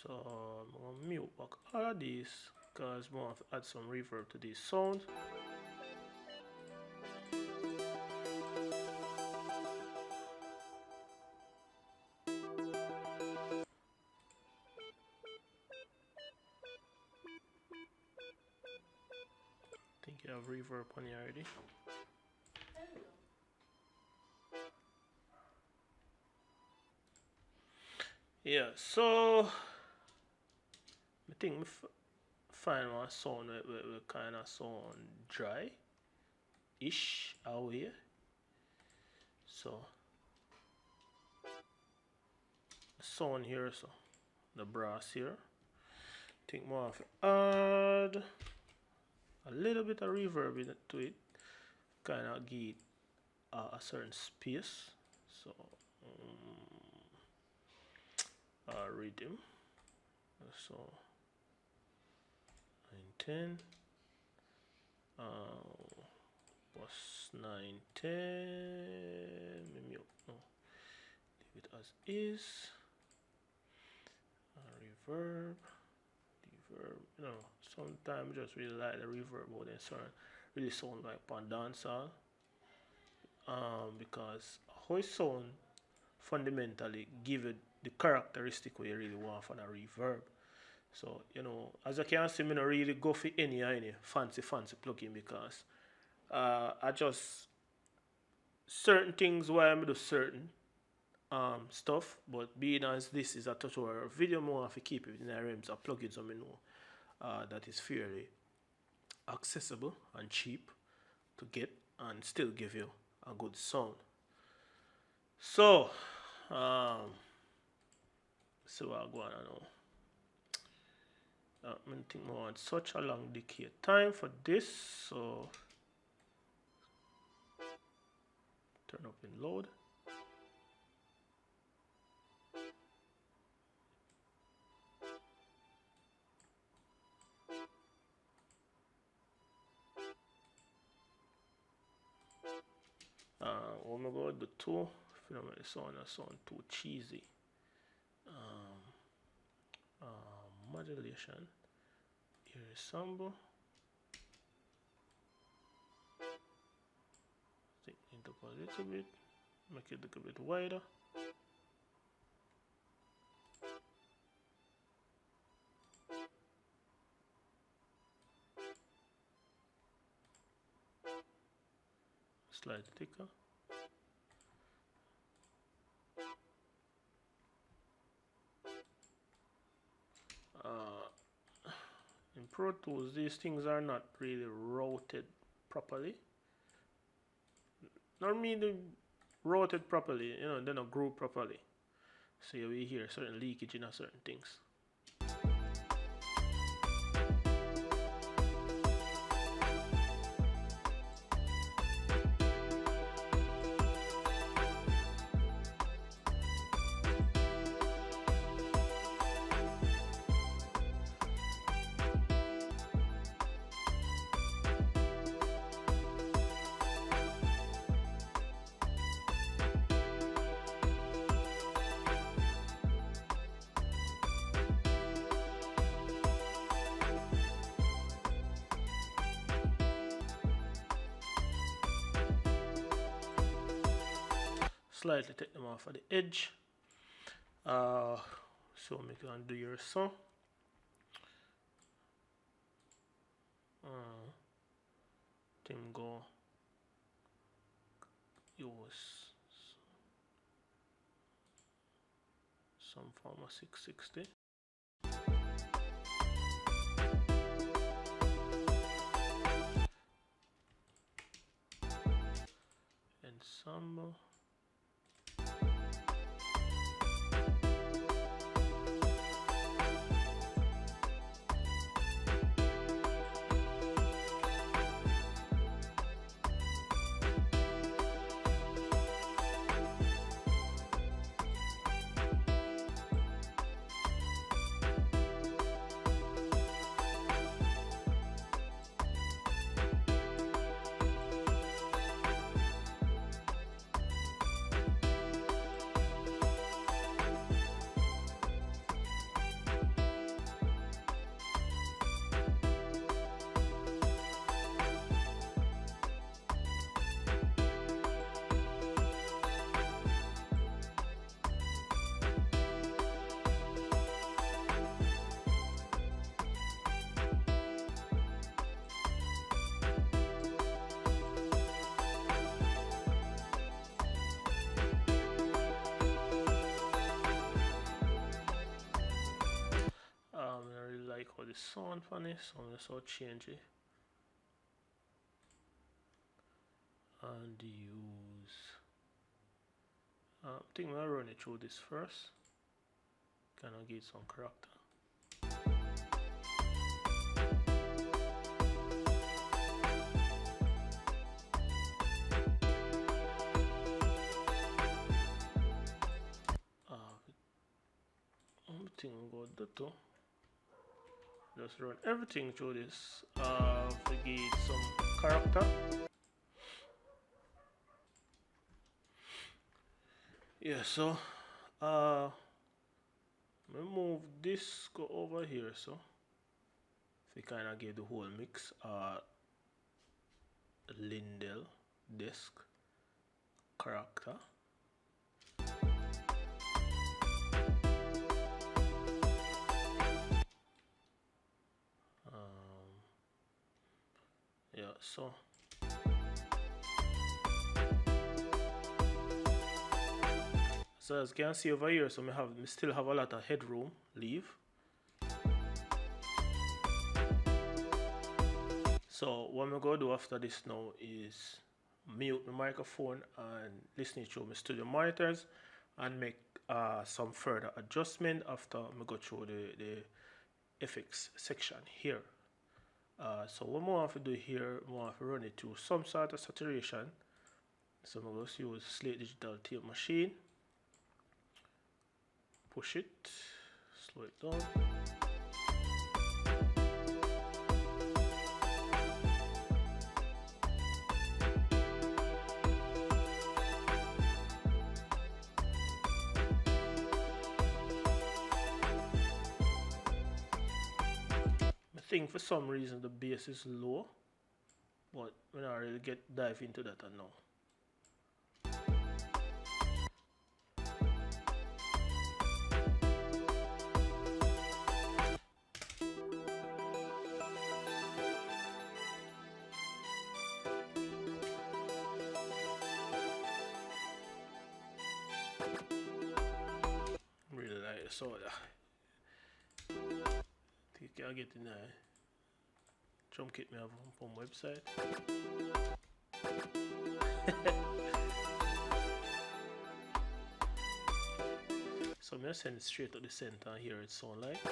So I'm gonna mute back all of these because I want to add some reverb to these sounds. I think you have reverb on here already. Yeah, so I think we find one sound we kind of sound dry-ish away. So sound here, so the brass here. Think more of add a little bit of reverb to it, kind of give it a certain space. So rhythm. So 910 plus 910. Mute. No, leave it as is. Reverb. You know, sometimes just really like the reverb more than certain really sound like on dancehall. Because how it sound fundamentally give it the characteristic way you really want for the reverb. So, you know, as you can see, I don't really go for any fancy plugin because I just certain things where I do certain stuff, but being as this is a tutorial video, more have to keep it in the realms of plugins so I know that is fairly accessible and cheap to get and still give you a good sound. So, so I'm going to know. I think we want such a long decay time for this, so turn up in load. When we go to the two, if you don't make the sound too cheesy. Modulation. Here is sample. Take it up a little bit, make it look a bit wider. Slightly thicker. In Pro Tools, these things are not really routed properly. Not really routed properly, you know, they're not grouped properly. So we hear certain leakage in certain things. Slightly take them off at the edge. So make you undo your song. Thing go use some form of 660. Ensemble. I really like how the sound funny, so I'm just change it and use. I think I'll run it through this first. Kind of give some character. Everything we go do too. Just run everything through this to give some character. Yeah, so we move this go over here, so we kind of give the whole mix Lindell desk character. Yeah, so as you can see over here, so we still have a lot of headroom leave. So what I'm going to do after this now is mute my microphone and listening through my studio monitors and make some further adjustment after I go through the FX section here. So what I have to do here, I have to run it through some sort of saturation. So I'm going to use Slate Digital Tape Machine. Push it, slow it down. I think for some reason the bass is low, but when I really dive into that I know. Really like the soda. You can get in there. Drum kit me have on website. So I'm gonna send it straight to the center and hear it sound like.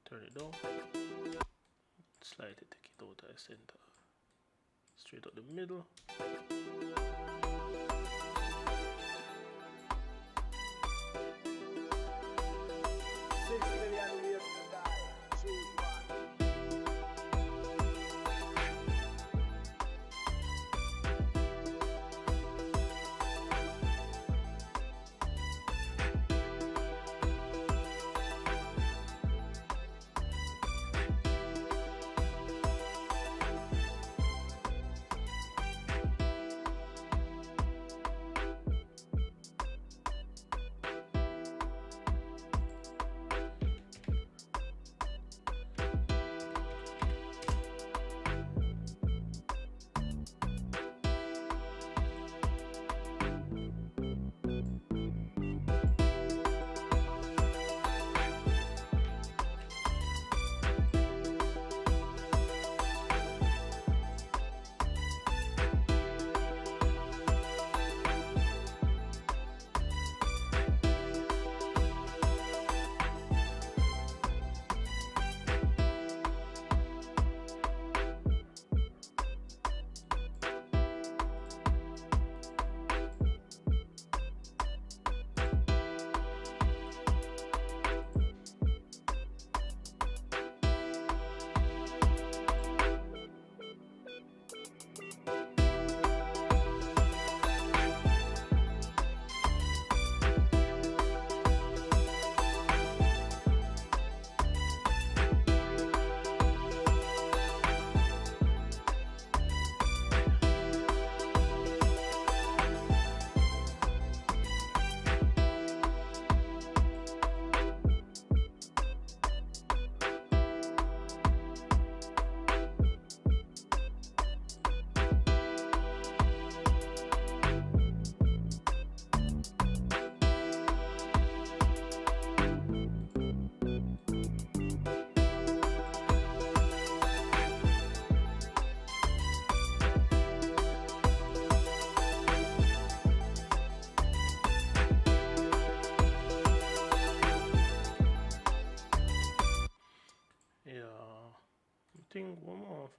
Turn it down. Slide it, take it out of the center. Straight up the middle. 6 million ways to die. Choose one.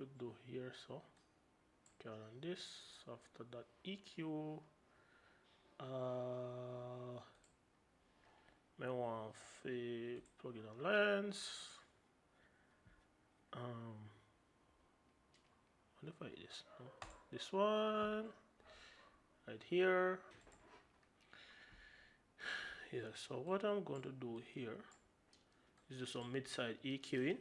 to do here. So carry on this. After that EQ, may want to plug in on lens. Modify this. No? This one right here. Yeah. So what I'm going to do here is do some mid-side EQing.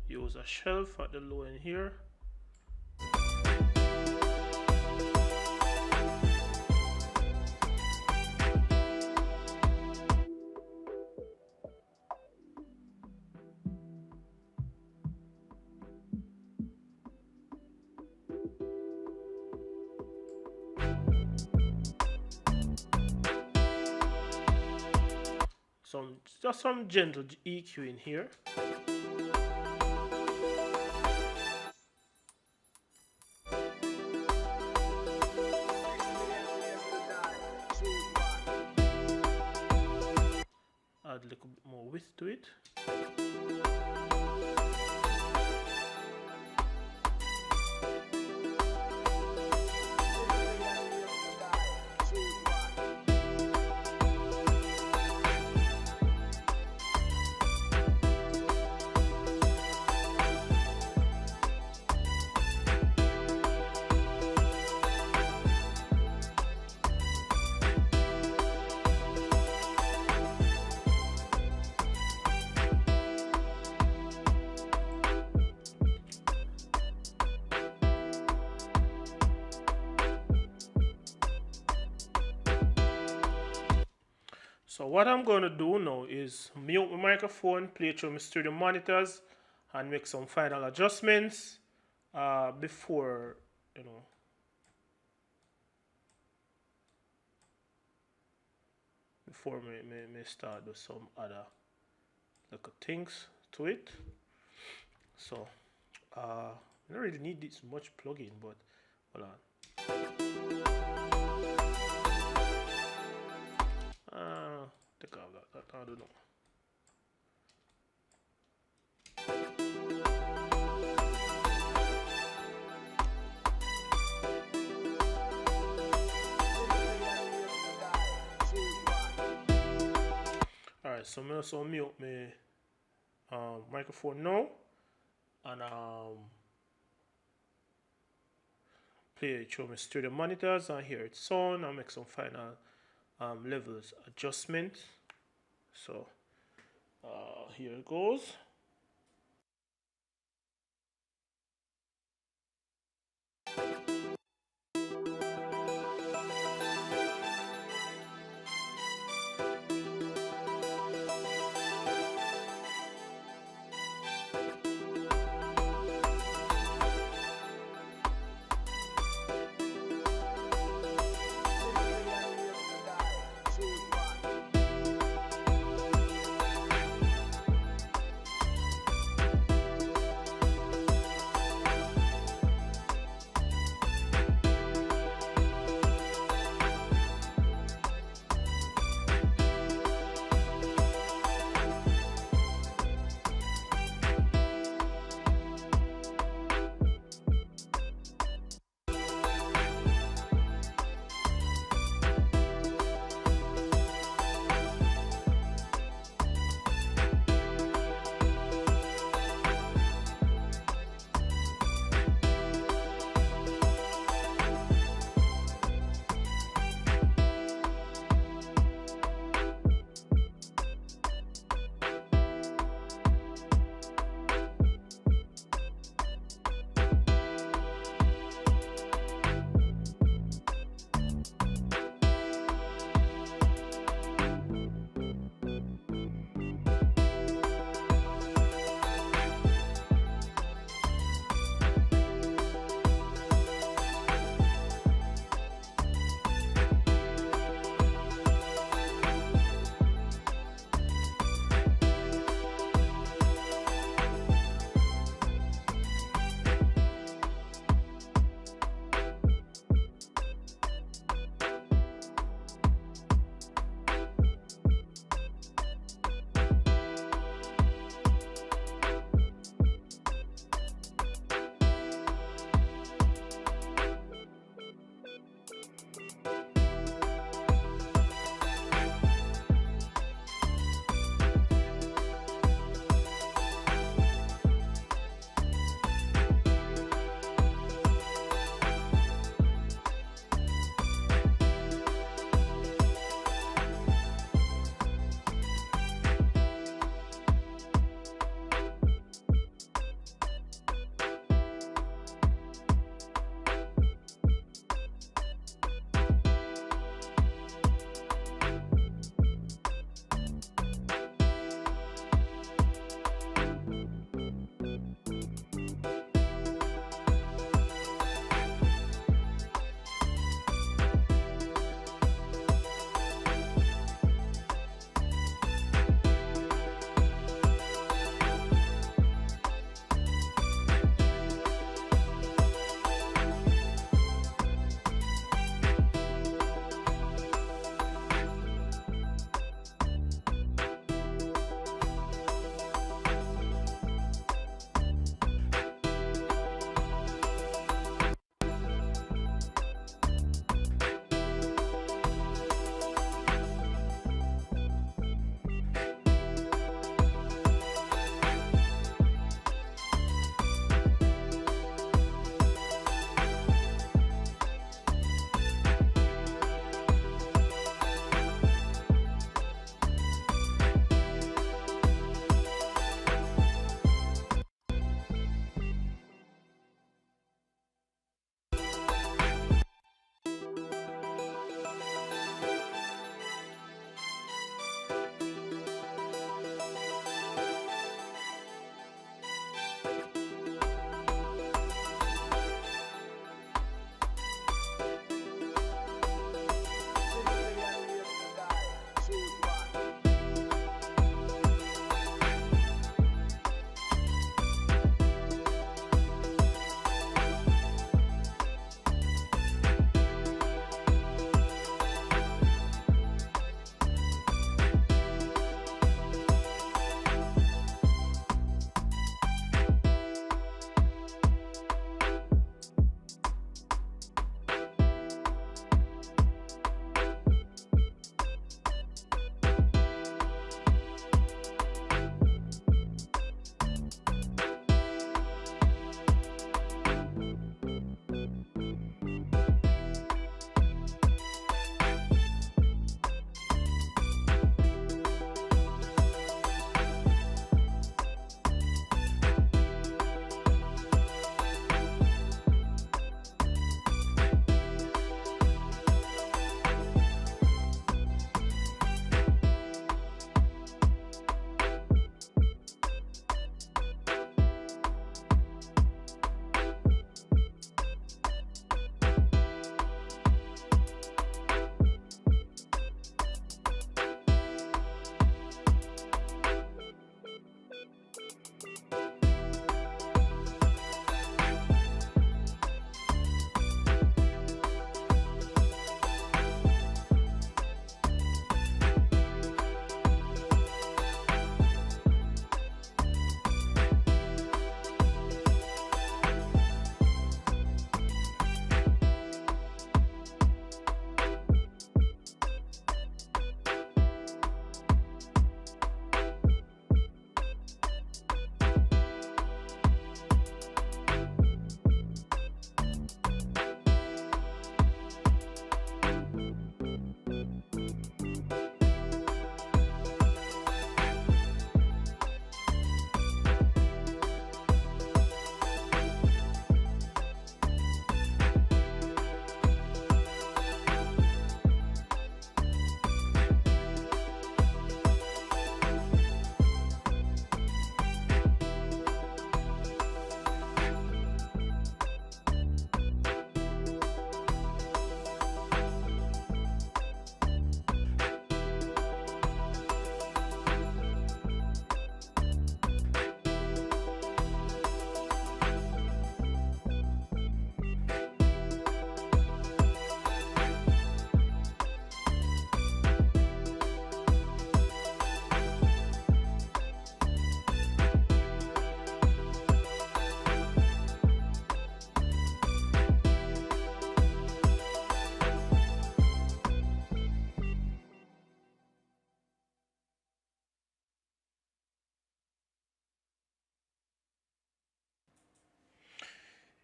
Use a shelf at the low end here. Just some gentle EQ in here. Add a little bit more width to it. So what I'm going to do now is mute my microphone, play through my studio monitors, and make some final adjustments before, you know, before me start with some other little things to it. So I don't really need this much plugin, but hold on. Take off that. I don't know. Alright, so I'm also mute my microphone now, and play it through my studio monitors and hear its sound and make some final levels adjustment. So here it goes.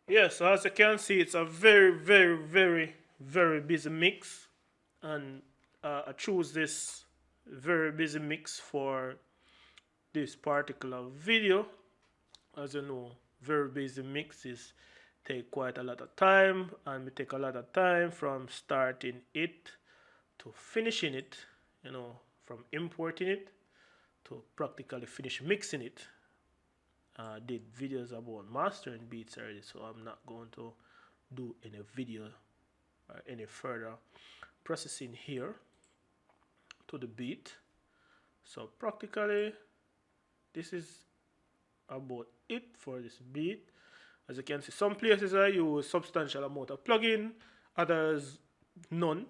Yeah, so as you can see, it's a very, very, very, very busy mix, and I choose this very busy mix for this particular video. As you know, very busy mixes take quite a lot of time, and we take a lot of time from starting it to finishing it, from importing it to practically finish mixing it. Did videos about mastering beats already, so I'm not going to do any video or any further processing here to the beat. So practically this is about it for this beat. As you can see, some places I use substantial amount of plugin, others none,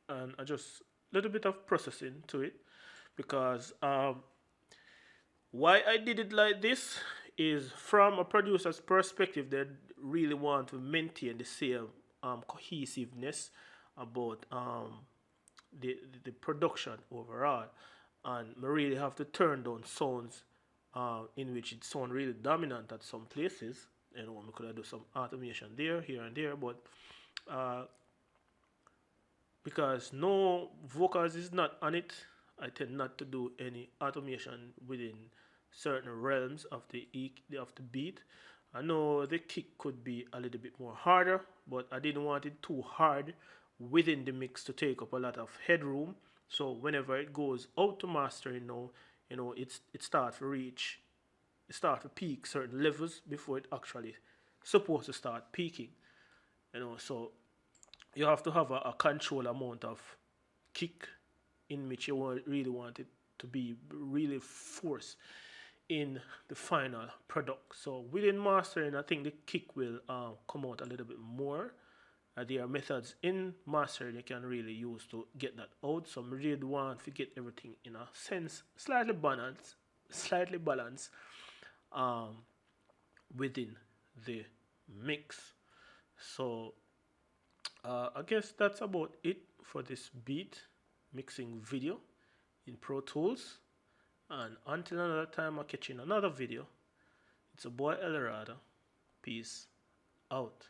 and I just a little bit of processing to it, because why I did it like this is from a producer's perspective. They really want to maintain the same cohesiveness about the production overall, and I really have to turn down sounds in which it sound really dominant at some places. We could do some automation there, here and there, but because no vocals is not on it, I tend not to do any automation within certain realms of the beat. I know the kick could be a little bit more harder, but I didn't want it too hard within the mix to take up a lot of headroom. So whenever it goes out to mastering now, it starts to peak certain levels before it actually supposed to start peaking. So you have to have a control amount of kick in which you really want it to be really forced in the final product. So within mastering, I think the kick will come out a little bit more. There are methods in mastering you can really use to get that out. So I really want to get everything in a sense slightly balanced within the mix. So I guess that's about it for this beat mixing video in Pro Tools. And until another time, I'll catch you in another video. It's a boy Eldorado. Peace out.